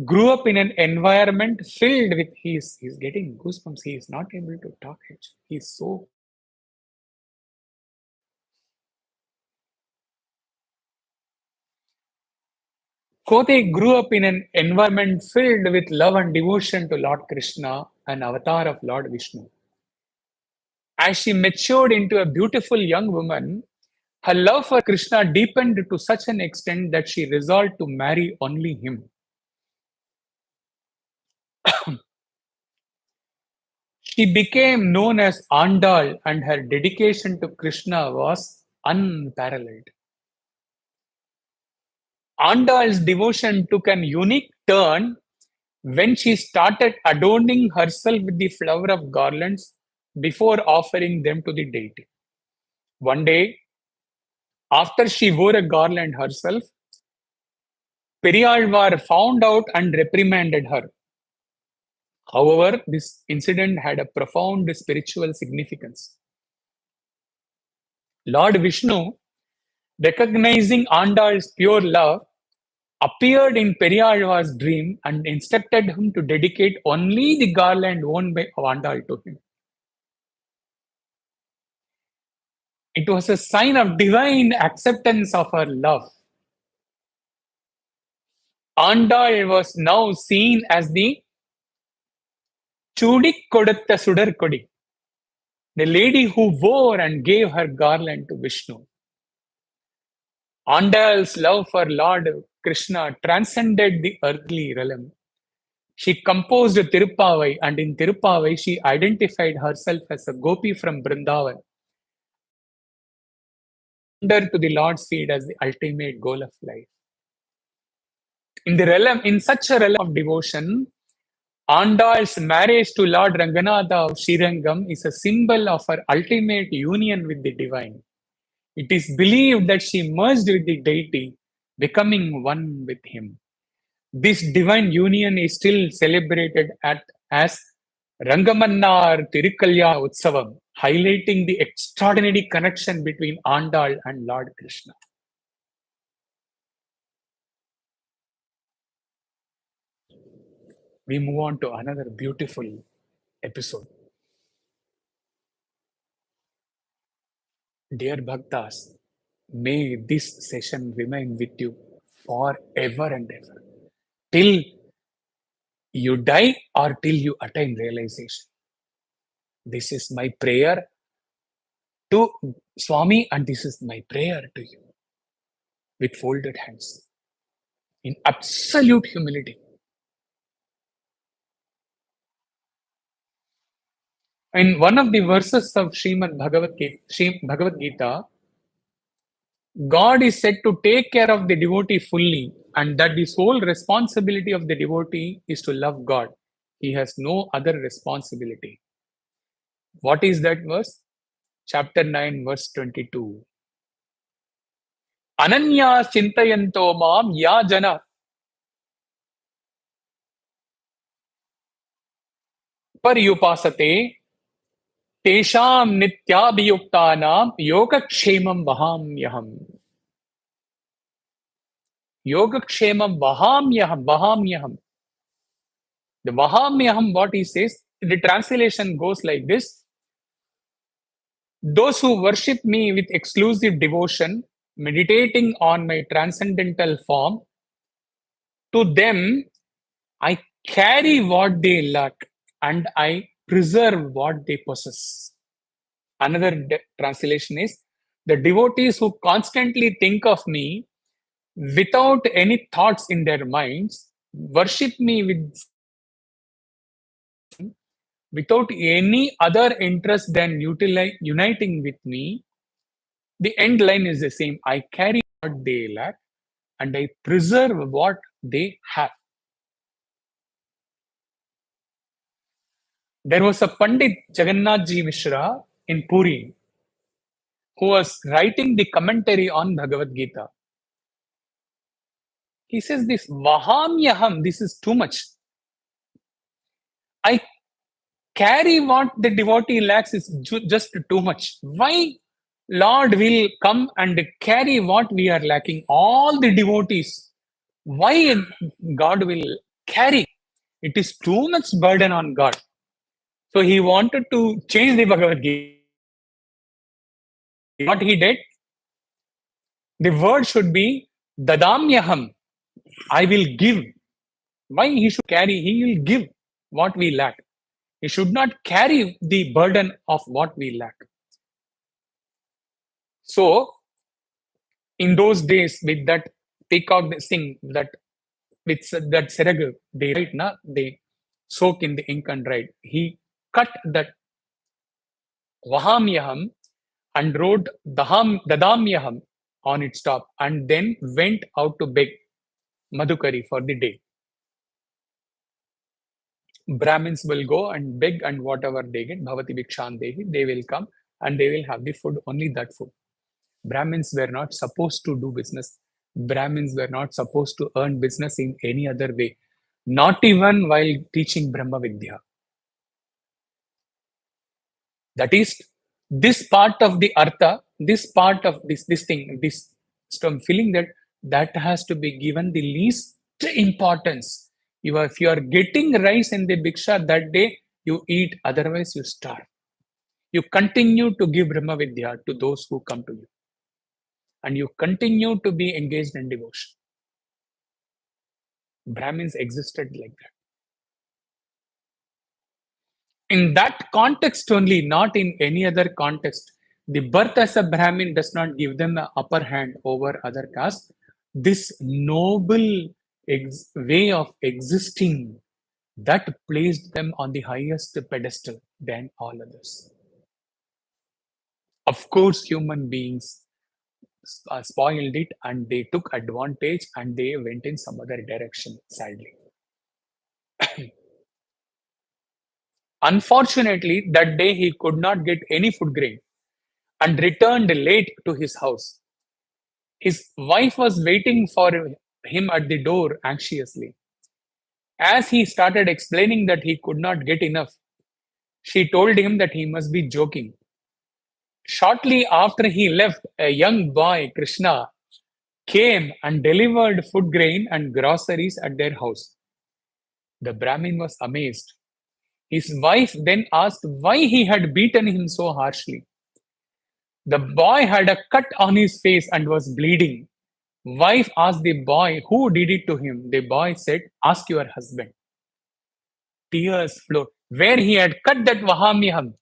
grew up in an environment filled with he's getting goosebumps. He is not able to talk. He's so. Kodai grew up in an environment filled with love and devotion to Lord Krishna, an avatar of Lord Vishnu. As she matured into a beautiful young woman, her love for Krishna deepened to such an extent that she resolved to marry only him. She became known as Andal, and her dedication to Krishna was unparalleled. Andal's devotion took an unique turn when she started adorning herself with the flower of garlands before offering them to the deity. One day, after she wore a garland herself, Periyalvar found out and reprimanded her. However, this incident had a profound spiritual significance. Lord Vishnu, recognizing Andal's pure love, appeared in Periyalvar's dream and instructed him to dedicate only the garland worn by Andal to him. It was a sign of divine acceptance of her love. Andal was now seen as the Chudik Kodatta Sudar Kodi, the lady who wore and gave her garland to Vishnu. Andal's love for Lord Krishna transcended the earthly realm. She composed Tirupavai, and in Tirupavai she identified herself as a gopi from Vrindavan. surrender to the Lord's feet as the ultimate goal of life. In such a realm of devotion, Andal's marriage to Lord Ranganatha of Srirangam is a symbol of her ultimate union with the divine. It is believed that she merged with the deity, becoming one with him. This divine union is still celebrated as Rangamannar Tirukalya Utsavam, highlighting the extraordinary connection between Andal and Lord Krishna. We move on to another beautiful episode. Dear Bhaktas, may this session remain with you forever and ever, till you die or till you attain realization. This is my prayer to Swami, and this is my prayer to you with folded hands in absolute humility. In one of the verses of Bhagavad Gita, God is said to take care of the devotee fully, and that the sole responsibility of the devotee is to love God. He has no other responsibility. What is that verse? Chapter 9, verse 22. Ananya chintayanto mam ya jana paryupasate tesham nityabhiyuktanam yogakshemam vahamyaham. Yogakshemam vahamyaham. The vahamyaham, what he says, the translation goes like this: those who worship me with exclusive devotion, meditating on my transcendental form, to them I carry what they lack and I preserve what they possess. Another translation is: the devotees who constantly think of me without any thoughts in their minds, worship me without any other interest than uniting with me. The end line is the same: I carry what they lack and I preserve what they have. There was a Pandit Jagannathji Mishra in Puri who was writing the commentary on Bhagavad Gita. He says this Vahamyaham, this is too much. I carry what the devotee lacks is just too much. Why Lord will come and carry what we are lacking? All the devotees. Why God will carry? It is too much burden on God. So he wanted to change the Bhagavad Gita. What he did, the word should be Dadamyaham. I will give. Why he should carry? He will give what we lack. He should not carry the burden of what we lack. So, in those days, with that peacock thing, that with that seragu, they write, they soak in the ink and write. He cut that Vahamyaham and wrote Dadamyaham on its top, and then went out to beg Madhukari for the day. Brahmins will go and beg, and whatever they get, Bhavati Bhikshan Dehi, they will come and they will have the food, only that food. Brahmins were not supposed to do business. Brahmins were not supposed to earn business in any other way, not even while teaching Brahma Vidya. That is, this part of the Artha, this part of this thing, this I'm feeling that has to be given the least importance. If you are getting rice in the Bhiksha that day, you eat, otherwise you starve. You continue to give Brahma Vidya to those who come to you. And you continue to be engaged in devotion. Brahmins existed like that. In that context only, not in any other context, the birth as a Brahmin does not give them the upper hand over other castes. This noble way of existing, that placed them on the highest pedestal than all others. Of course, human beings spoiled it, and they took advantage and they went in some other direction, sadly. Unfortunately, that day he could not get any food grain and returned late to his house. His wife was waiting for him at the door anxiously. As he started explaining that he could not get enough, she told him that he must be joking. Shortly after he left, a young boy, Krishna, came and delivered food grain and groceries at their house. The Brahmin was amazed. His wife then asked why he had beaten him so harshly. The boy had a cut on his face and was bleeding. Wife asked the boy who did it to him. The boy said, "Ask your husband." Tears flowed. Where he had cut that Vahamyaham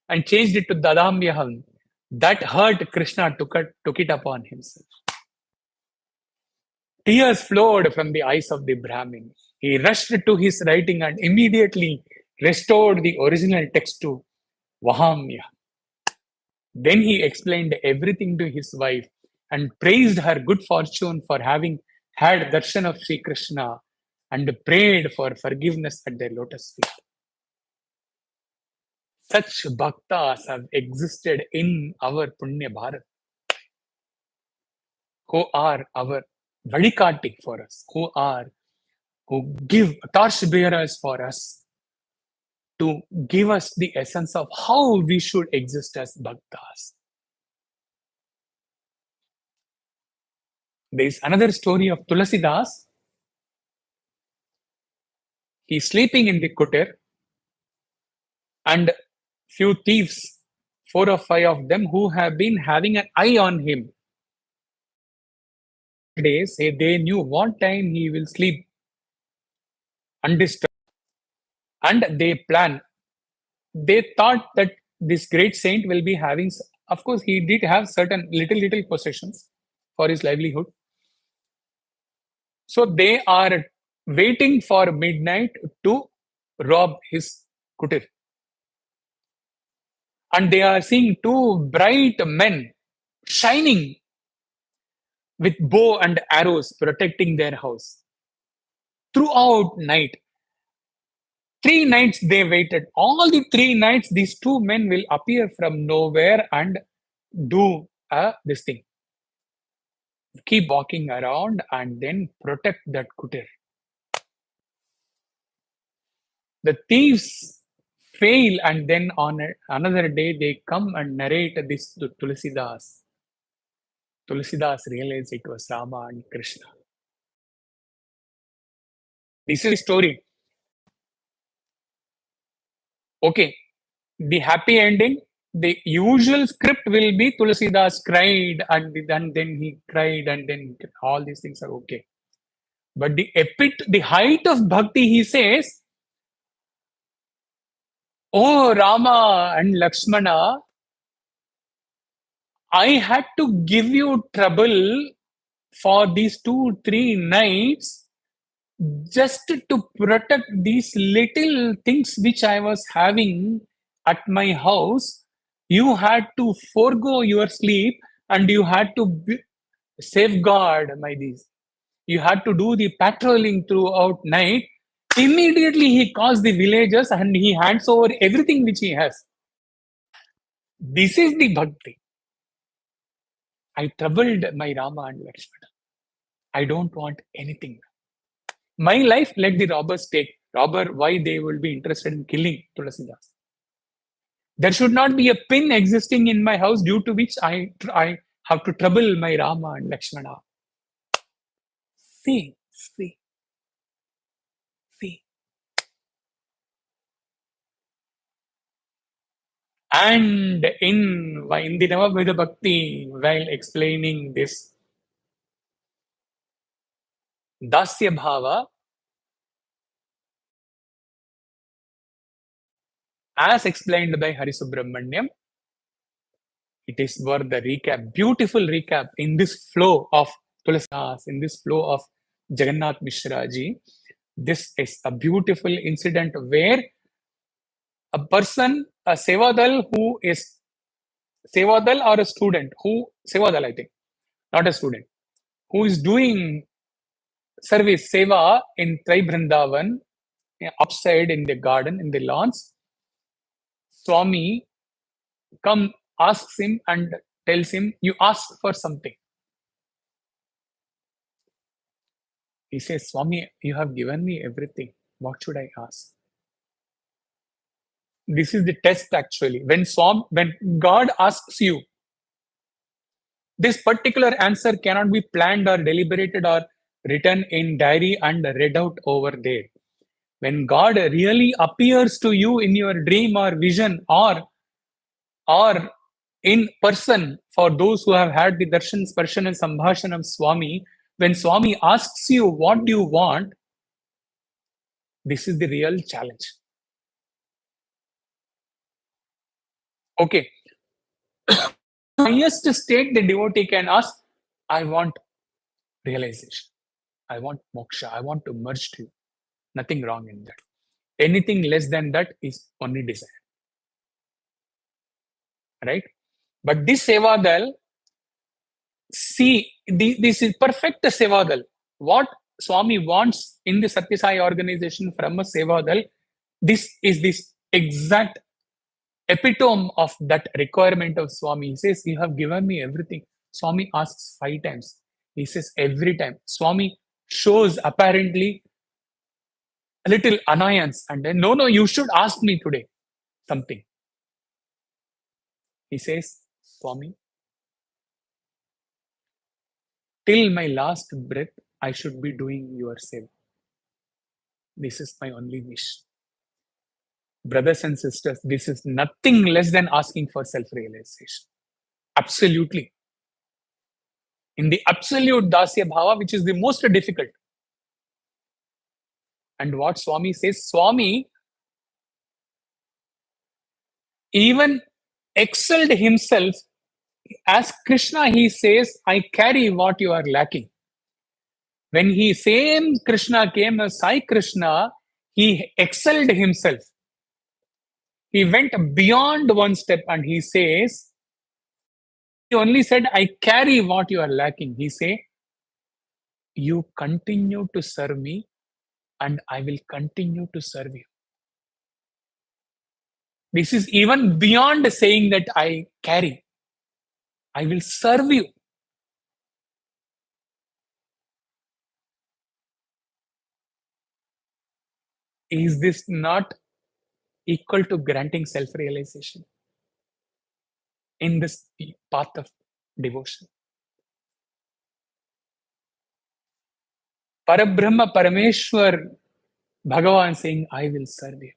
and changed it to Dadamyaham, that hurt Krishna took it upon himself. Tears flowed from the eyes of the Brahmin. He rushed to his writing and immediately restored the original text to Vahamya. Then he explained everything to his wife and praised her good fortune for having had darshan of Sri Krishna and prayed for forgiveness at their lotus feet. Such bhaktas have existed in our Punya Bharat, who are our vadikati for us, who give torch bearers for us to give us the essence of how we should exist as bhaktas. There is another story of Tulasidas. He's sleeping in the kutir, and few thieves, 4 or 5 of them, who have been having an eye on him, they knew what time he will sleep undisturbed, and they plan. They thought that this great saint will be having, of course, he did have certain little possessions for his livelihood. So they are waiting for midnight to rob his kutir. And they are seeing 2 bright men shining with bow and arrows protecting their house. Throughout night, 3 nights they waited. All the 3 nights, these 2 men will appear from nowhere and do this thing. Keep walking around and then protect that kutir. The thieves fail, and then on another day they come and narrate this to Tulasidas. Tulasidas realized it was Rama and Krishna. This is the story. Okay, the happy ending, the usual script will be Tulasidas cried and then he cried and then all these things are okay. But the height of bhakti, he says, "Oh Rama and Lakshmana, I had to give you trouble for these 2-3 nights just to protect these little things which I was having at my house. You had to forego your sleep and you had to safeguard my these. You had to do the patrolling throughout night." Immediately he calls the villagers and he hands over everything which he has. This is the bhakti. I troubled my Rama and Lakshmana. I don't want anything. My life, let the robbers take. Robber, why they will be interested in killing Tulasidas? There should not be a pin existing in my house due to which I have to trouble my Rama and Lakshmana. See, see, see. And in the Navaveda Bhakti, while explaining this Dasya Bhava, as explained by Harisubramanyam, it is worth the recap, beautiful recap in this flow of Tulasidas, in this flow of Jagannath Mishra ji. This is a beautiful incident where a person, a Sevadal who is Sevadal or a student who, Sevadal I think, not a student, who is doing service, seva in Trai Vrindavan, upside in the garden, in the lawns. Swami come, asks him and tells him, you ask for something. He says, Swami, you have given me everything. What should I ask? This is the test actually. When God asks you, this particular answer cannot be planned or deliberated or written in diary and read out over there. When God really appears to you in your dream or vision or in person, for those who have had the darshan, sparshan and sambhashan of Swami, when Swami asks you what do you want, this is the real challenge. Okay. Highest state the devotee can ask, I want realization. I want moksha. I want to merge to you. Nothing wrong in that. Anything less than that is only desire. Right? But this Sevadal, see, this is perfect Sevadal. What Swami wants in the Satya Sai organization from a Sevadal, this is this exact epitome of that requirement of Swami. He says, you have given me everything. Swami asks 5 times. He says, every time. Swami shows apparently a little annoyance and then, no, you should ask me today something. He says, Swami, till my last breath, I should be doing your seva. This is my only wish. Brothers and sisters, this is nothing less than asking for self-realization. Absolutely. In the absolute dasya bhava, which is the most difficult. And what Swami says, Swami even excelled himself. As Krishna, he says, I carry what you are lacking. When same Krishna came as Sai Krishna, he excelled himself. He went beyond one step and he says, he only said, I carry what you are lacking. He say, you continue to serve me and I will continue to serve you. This is even beyond saying that I carry. I will serve you. Is this not equal to granting self-realization in this path of devotion? Parabrahma Parameshwar Bhagavan saying, I will serve you.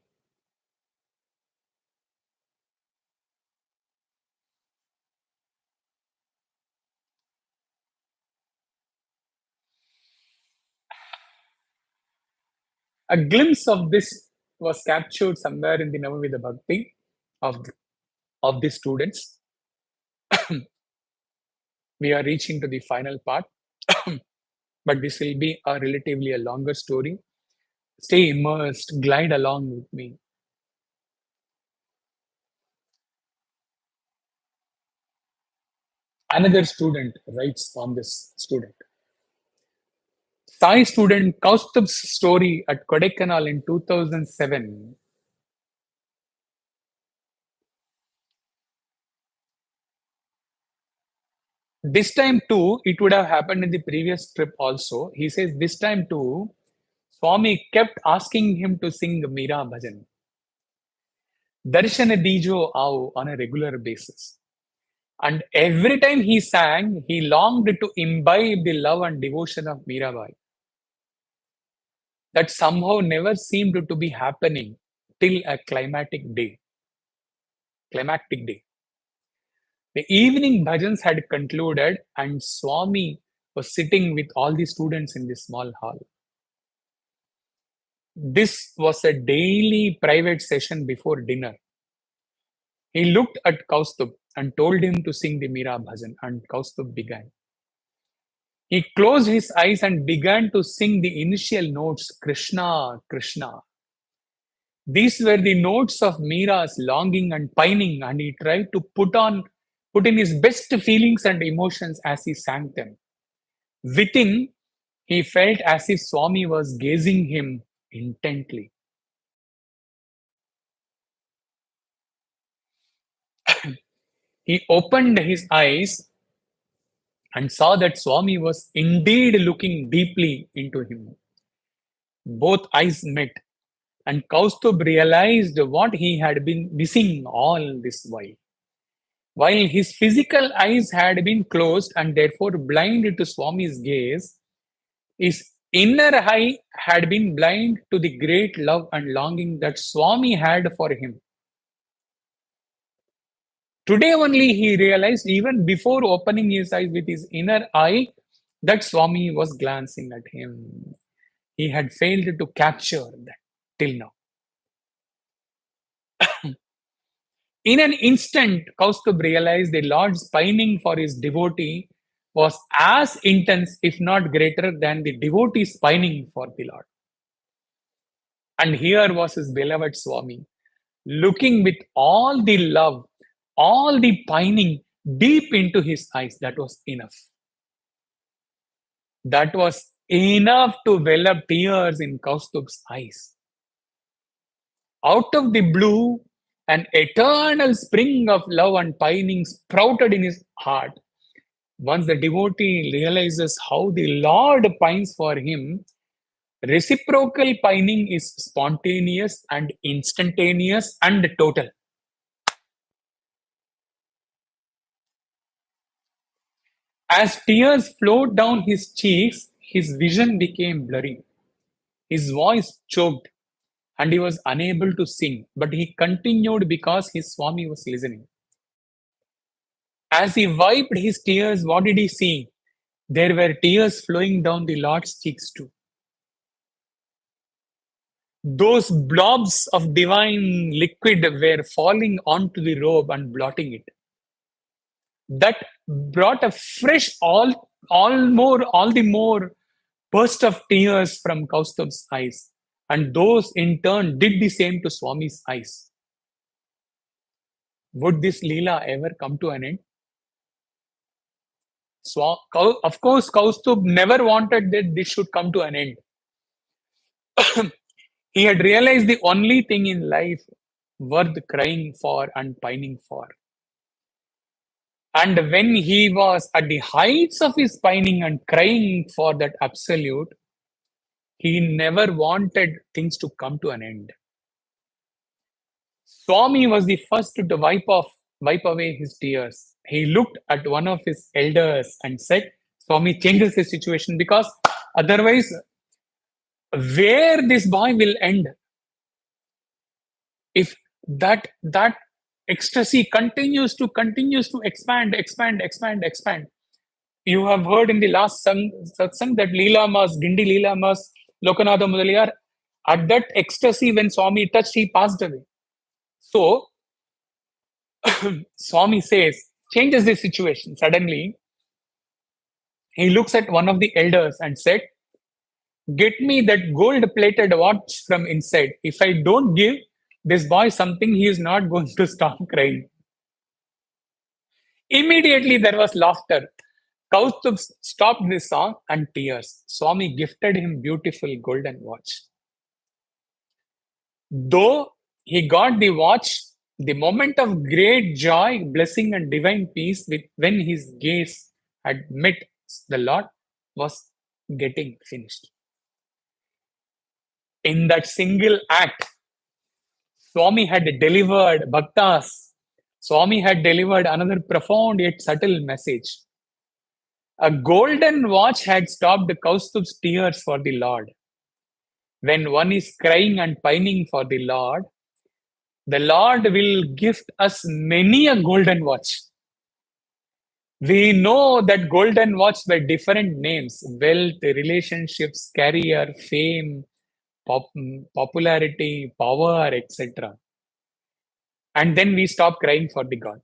A glimpse of this was captured somewhere in the Navamida Bhakti of the students. We are reaching to the final part, but this will be a relatively a longer story. Stay immersed, glide along with me. Another student writes on this student. Sai student Kaustub's story at Kodaikanal in 2007. This time too, it would have happened in the previous trip also. He says this time too, Swami kept asking him to sing Meera Bhajan. Darshana Dijo Aao on a regular basis. And every time he sang, he longed to imbibe the love and devotion of Mirabai. That somehow never seemed to be happening till a climactic day. The evening bhajans had concluded and Swami was sitting with all the students in this small hall. This was a daily private session before dinner. He looked at Kaustub and told him to sing the Meera Bhajan, and Kaustub began. He closed his eyes and began to sing the initial notes, Krishna, Krishna. These were the notes of Meera's longing and pining, and he tried to put on put in his best feelings and emotions as he sang them. Within, he felt as if Swami was gazing him intently. He opened his eyes and saw that Swami was indeed looking deeply into him. Both eyes met, and Kaustubh realized what he had been missing all this while. While his physical eyes had been closed and therefore blind to Swami's gaze, his inner eye had been blind to the great love and longing that Swami had for him. Today only he realized, even before opening his eyes with his inner eye, that Swami was glancing at him. He had failed to capture that till now. In an instant, Kaustubh realized the Lord's pining for his devotee was as intense, if not greater, than the devotee's pining for the Lord. And here was his beloved Swami, looking with all the love, all the pining deep into his eyes. That was enough. That was enough to well up tears in Kaustubh's eyes. Out of the blue, an eternal spring of love and pining sprouted in his heart. Once the devotee realizes how the Lord pines for him, reciprocal pining is spontaneous and instantaneous and total. As tears flowed down his cheeks, his vision became blurry. His voice choked and he was unable to sing, but he continued because his Swami was listening. As he wiped his tears, what did he see? There were tears flowing down the Lord's cheeks too. Those blobs of divine liquid were falling onto the robe and blotting it. That brought a fresh, all the more burst of tears from Kaustubh's eyes. And those in turn did the same to Swami's eyes. Would this Leela ever come to an end? Of course, Kaustubh never wanted that this should come to an end. He had realized the only thing in life worth crying for and pining for. And when he was at the heights of his pining and crying for that absolute, he never wanted things to come to an end. Swami was the first to wipe away his tears. He looked at one of his elders and said, Swami changes the situation, because otherwise, where this boy will end, if that ecstasy continues to expand. You have heard in the last satsang that Leela Mas, Gindi Leela Mas, Lokanatha Mudaliyar, at that ecstasy when Swami touched, he passed away. So, Swami says, changes the situation. Suddenly, he looks at one of the elders and said, get me that gold-plated watch from inside. If I don't give this boy something, he is not going to stop crying. Immediately there was laughter. Kaustubh stopped the song and tears. Swami gifted him beautiful golden watch. Though he got the watch, the moment of great joy, blessing and divine peace when his gaze had met the Lord was getting finished. In that single act, Swami had delivered bhaktas. Swami had delivered another profound yet subtle message. A golden watch had stopped Kaustubh's tears for the Lord. When one is crying and pining for the Lord will gift us many a golden watch. We know that golden watch by different names: wealth, relationships, career, fame, popularity, power, etc. And then we stop crying for the God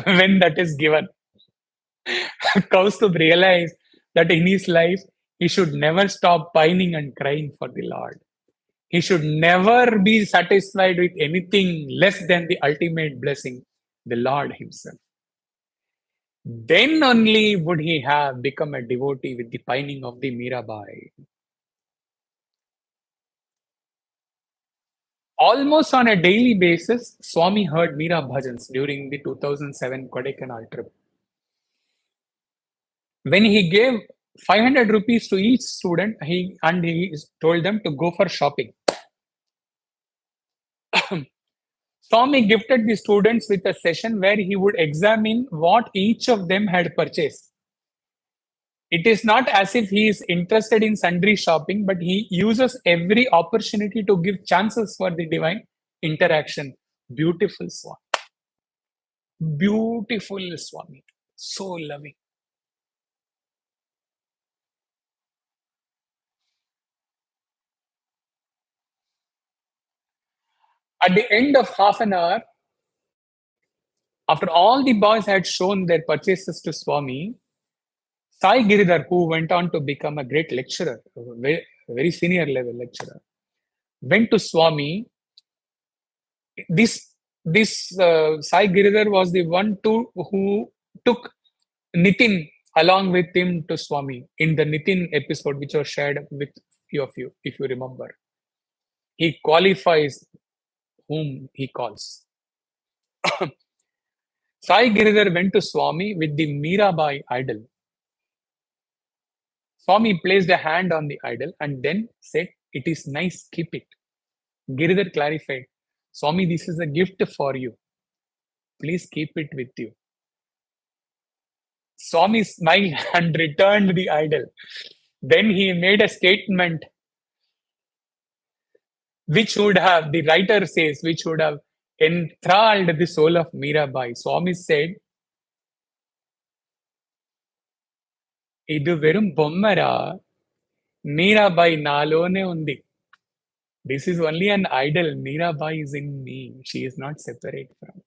when that is given. Kaustubh realized that in his life, he should never stop pining and crying for the Lord. He should never be satisfied with anything less than the ultimate blessing, the Lord himself. Then only would he have become a devotee with the pining of the Mirabai. Almost on a daily basis, Swami heard Meera bhajans during the 2007 Kodaikanal trip. When he gave 500 rupees to each student, he told them to go for shopping. Swami gifted the students with a session where he would examine what each of them had purchased. It is not as if he is interested in sundry shopping, but he uses every opportunity to give chances for the divine interaction. Beautiful Swami. Beautiful Swami. So loving. At the end of half an hour, after all the boys had shown their purchases to Swami, Sai Giridhar, who went on to become a great lecturer, a very senior level lecturer, went to Swami. This Sai Giridhar was the one who took Nitin along with him to Swami in the Nitin episode, which was shared with few of you, if you remember. He qualifies whom he calls. Sai Giridhar went to Swami with the Mirabai idol. Swami placed a hand on the idol and then said, "It is nice, keep it." Giridhar clarified, "Swami, this is a gift for you. Please keep it with you." Swami smiled and returned the idol. Then he made a statement which would have, the writer says, which would have enthralled the soul of Mirabai. Swami said, "Idu verum bommara, Mirabai nalone undi." This is only an idol. Mirabai is in me. She is not separate from.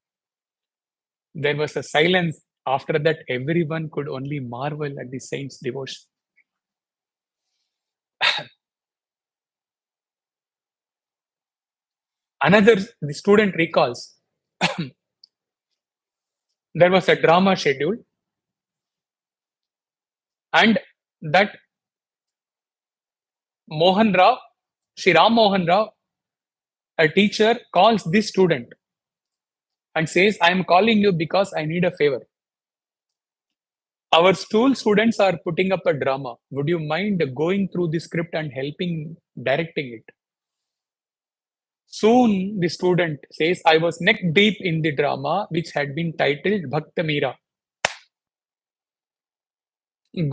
There was a silence. After that, everyone could only marvel at the saint's devotion. Another, the student recalls, there was a drama schedule, and that Mohan Rao, Shri Ram Mohan Rao, a teacher, calls this student and says, "I am calling you because I need a favor. Our school students are putting up a drama. Would you mind going through the script and helping directing it?" Soon the student says, "I was neck deep in the drama, which had been titled Bhakta Meera.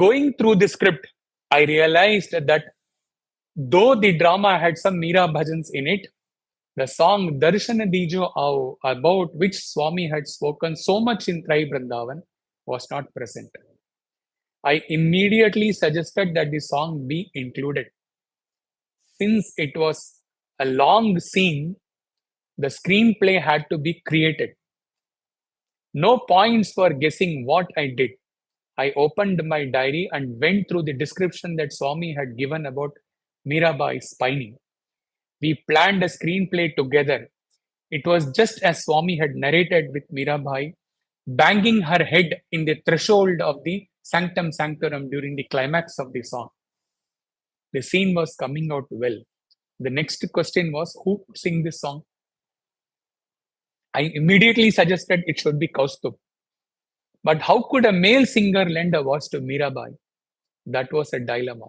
Going through the script, I realized that though the drama had some Meera bhajans in it, the song Darshana Dijo Ao, about which Swami had spoken so much in Trai Vrindavan, was not present. I immediately suggested that the song be included. Since it was a long scene, the screenplay had to be created. No points for guessing what I did. I opened my diary and went through the description that Swami had given about Mirabai's pining. We planned a screenplay together. It was just as Swami had narrated, with Mirabai banging her head in the threshold of the Sanctum Sanctorum during the climax of the song. The scene was coming out well. The next question was, who would sing this song? I immediately suggested it should be Kaustubh. But how could a male singer lend a voice to Mirabai? That was a dilemma.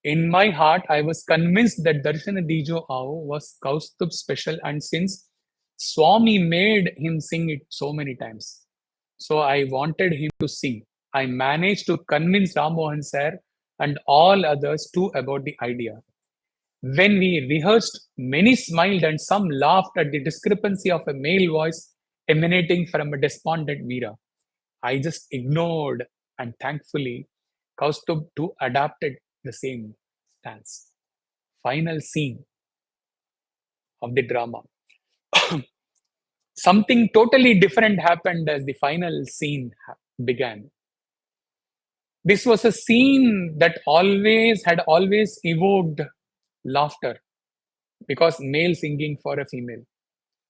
In my heart, I was convinced that Darshana Dijo Ao was Kaustubh's special, and since Swami made him sing it so many times, so I wanted him to sing. I managed to convince Ram Mohan sir and all others too about the idea. When we rehearsed, many smiled and some laughed at the discrepancy of a male voice emanating from a despondent Meera. I just ignored, and thankfully, Kaustubh too adapted the same stance. Final scene of the drama. Something totally different happened as the final scene began. This was a scene that had always evoked laughter, because male singing for a female.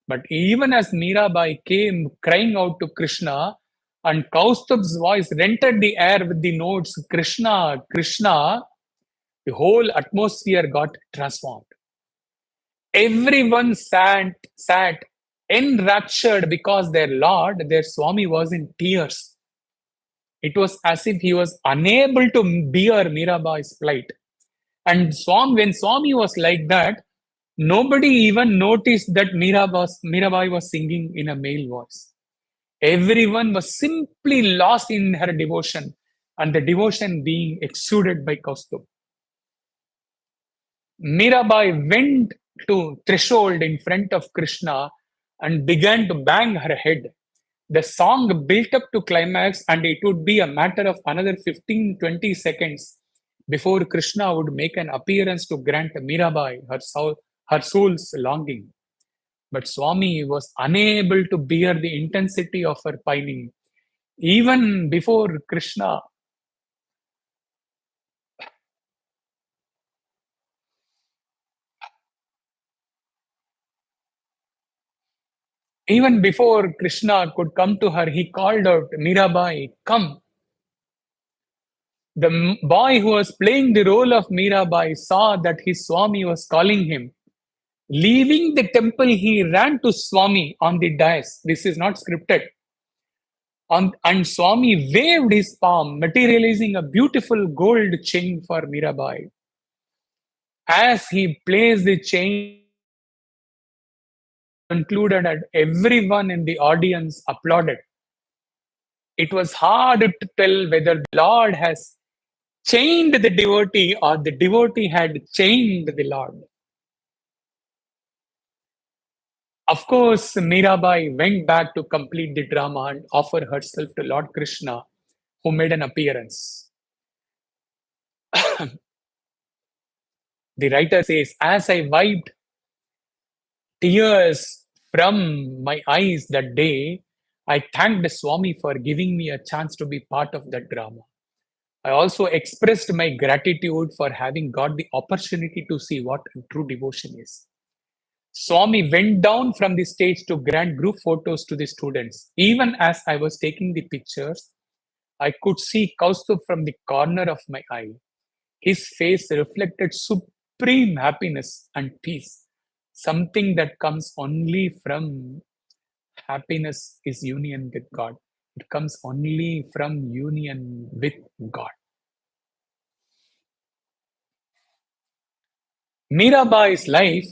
But even as Mirabai came crying out to Krishna and Kaustub's voice rented the air with the notes Krishna, Krishna, the whole atmosphere got transformed. Everyone sat enraptured because their Lord, their Swami, was in tears. It was as if he was unable to bear Mirabai's plight. And when Swami was like that, nobody even noticed that Mirabai was singing in a male voice. Everyone was simply lost in her devotion, and the devotion being exuded by Kaustubh. Mirabai went to threshold in front of Krishna and began to bang her head. The song built up to climax, and it would be a matter of another 15-20 seconds before Krishna would make an appearance to grant Mirabai her soul's longing. But Swami was unable to bear the intensity of her pining. Even before Krishna Even before Krishna could come to her, he called out, Mirabai, come. The boy who was playing the role of Mirabai saw that his Swami was calling him. Leaving the temple, he ran to Swami on the dais. This is not scripted. And Swami waved his palm, materializing a beautiful gold chain for Mirabai. As he placed the chain, concluded, and everyone in the audience applauded. It was hard to tell whether the Lord has chained the devotee or the devotee had chained the Lord. Of course, Mirabai went back to complete the drama and offer herself to Lord Krishna, who made an appearance. The writer says, as I wiped tears from my eyes that day, I thanked Swami for giving me a chance to be part of that drama. I also expressed my gratitude for having got the opportunity to see what true devotion is. Swami went down from the stage to grant group photos to the students. Even as I was taking the pictures, I could see Kaustubh from the corner of my eye. His face reflected supreme happiness and peace, something that comes only from happiness is union with God. It comes only from union with God. Mirabai's life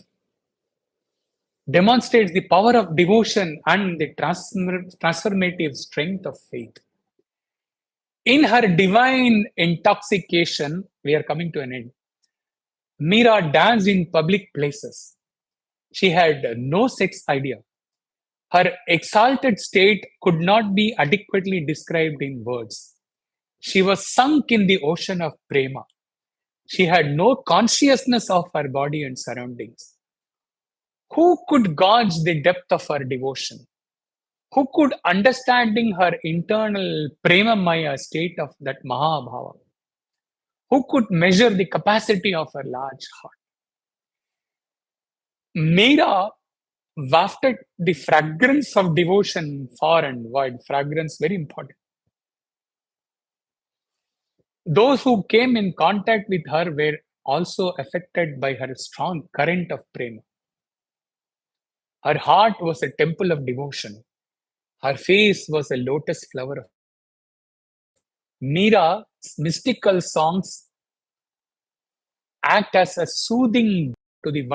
demonstrates the power of devotion and the transformative strength of faith. In her divine intoxication, we are coming to an end. Mira danced in public places. She had no sex idea. Her exalted state could not be adequately described in words. She was sunk in the ocean of prema. She had no consciousness of her body and surroundings. Who could gauge the depth of her devotion? Who could, understanding her internal premamaya state of that Mahabhava, who could measure the capacity of her large heart? Meera wafted the fragrance of devotion far and wide. Fragrance, very important. Those who came in contact with her were also affected by her strong current of prema. Her heart was a temple of devotion. Her face was a lotus flower. Meera's mystical songs act as a soothing to the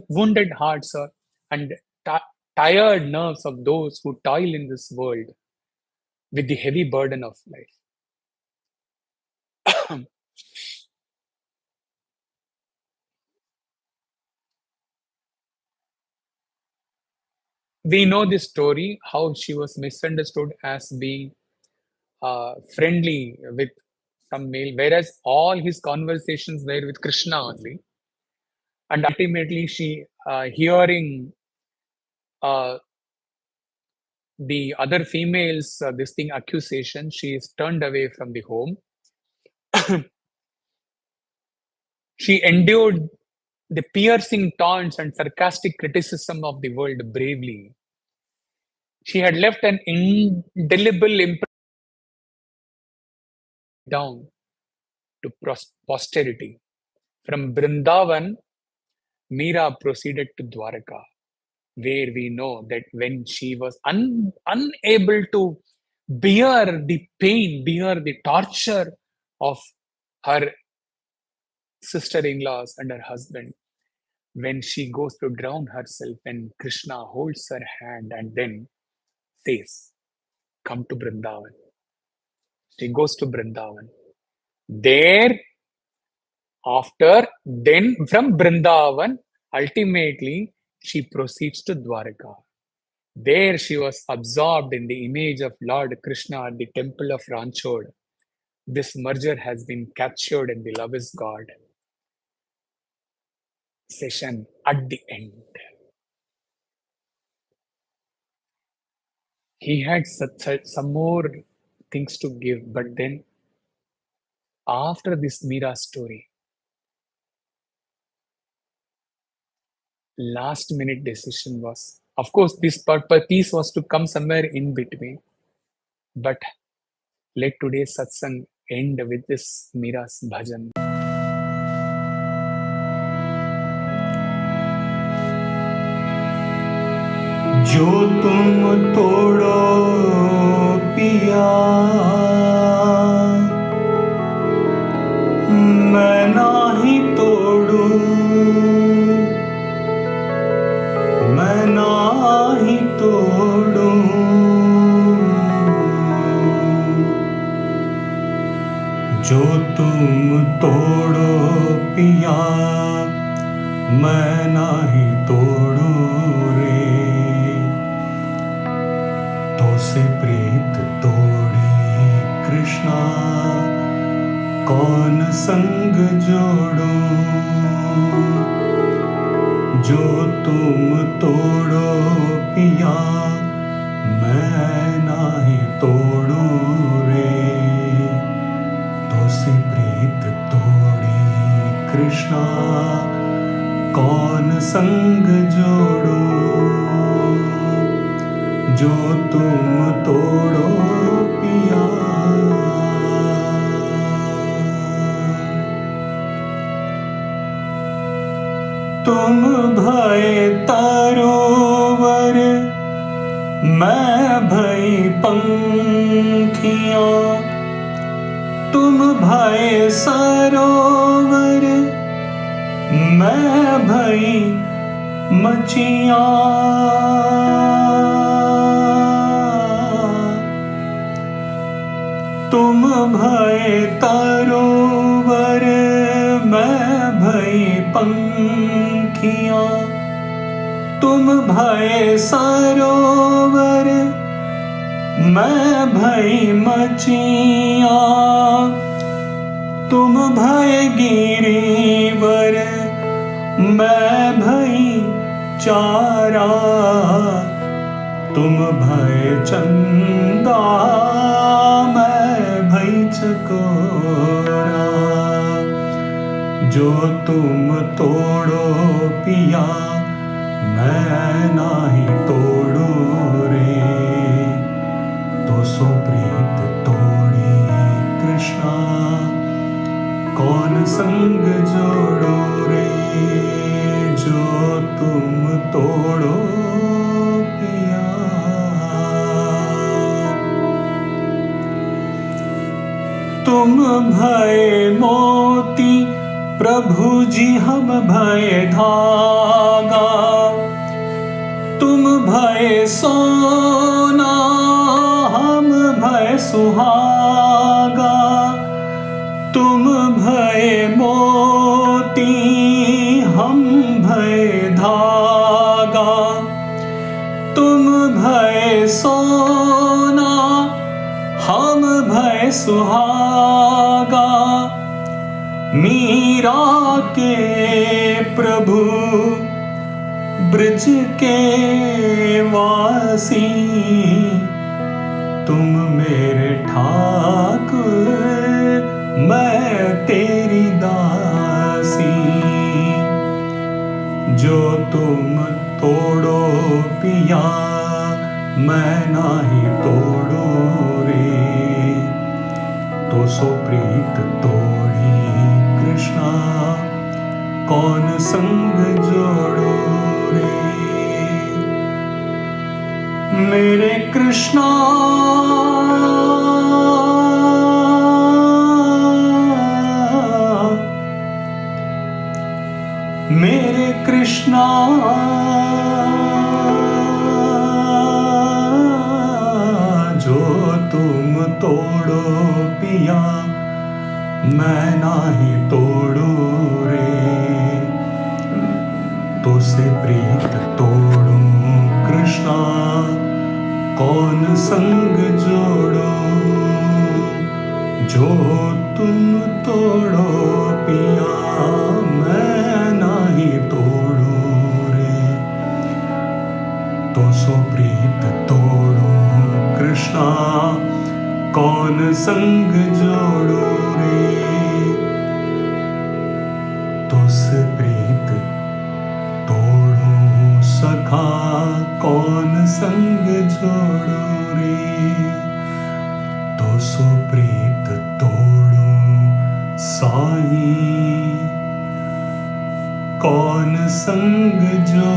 wounded hearts and tired nerves of those who toil in this world with the heavy burden of life. We know this story, how she was misunderstood as being friendly with some male, whereas all his conversations were with Krishna only. And ultimately, she, hearing the other females, this thing accusation, she is turned away from the home. She endured the piercing taunts and sarcastic criticism of the world bravely. She had left an indelible impression down to posterity. From Vrindavan, Meera proceeded to Dwaraka, where we know that when she was unable to bear the pain, bear the torture of her sister-in-laws and her husband, when she goes to drown herself, and Krishna holds her hand and then says, "Come to Vrindavan." She goes to Vrindavan. There, then from Vrindavan, ultimately she proceeds to Dwaraka. There she was absorbed in the image of Lord Krishna at the temple of Ranchod. This merger has been captured in the Love is God session at the end. He had some more things to give, but then after this Meera story, last minute decision was, of course, this piece was to come somewhere in between, but let today's satsang end with this Meera's bhajan. जो तुम तोड़ो पिया मैं नाही तोड़ूं, मैं नाही तोड़ूं। जो तुम तोड़ो पिया मैं नाही तोड़ूं रे। तो से प्रीत तोड़ी कृष्णा कौन संग जोड़ूं। जो तुम तोड़ो पिया मैं नाही तोड़ूं रे। तो से प्रीत तोड़ी कृष्णा कौन संग जोड़ूं। जो तुम तोड़ो पिया। तुम भय तरोवर मैं भई पंखियां। तुम भय सरोवर मैं भई मछियां। तुम भय तरोवर मैं भई पंखियां। तुम भय सरोवर मैं भई मछियां। तुम भय गिरिवर मैं भई चारा। तुम भय चंदा मैं भई चकोरा। जो तुम तोड़ो पिया मैं नाही तोड़ूं रे। तो सो प्रीत तोड़ी कृष्णा कौन संग जोड़ो रे। जो तुम तोड़ो पिया। तुम भय मोती प्रभु जी हम भय धागा। तुम भय सोना हम भय सुहागा। तुम भय मोती हम भय धागा। तुम भय सोना हम भय सुहागा। मीरा के प्रभु ब्रज के वासी। तुम मेरे ठाकुर मैं तेरी दासी। जो तुम तोड़ो पिया मैं नाही तोड़ूं रे। तो तो सो प्रीत तोड़ी कृष्णा कौन संग जोड़ो रे। मेरे कृष्णा मेरे कृष्णा जो तुम तोड़ो पिया मैं नाही तोड़ू रे। तो से प्रीत तोड़ू कृष्णा कौन संग जोड़ो। जो तुम तोड़ो पिया मैं नाही तोड़ू रे। तो सो प्रीत तोड़ो कृष्णा कौन संग जोड़ो रे। तो से प्रीत तोड़ो सखा कौन संग जोड़ो रे। तो सो प्रीत तोड़ो साई कौन संग जोड़ो।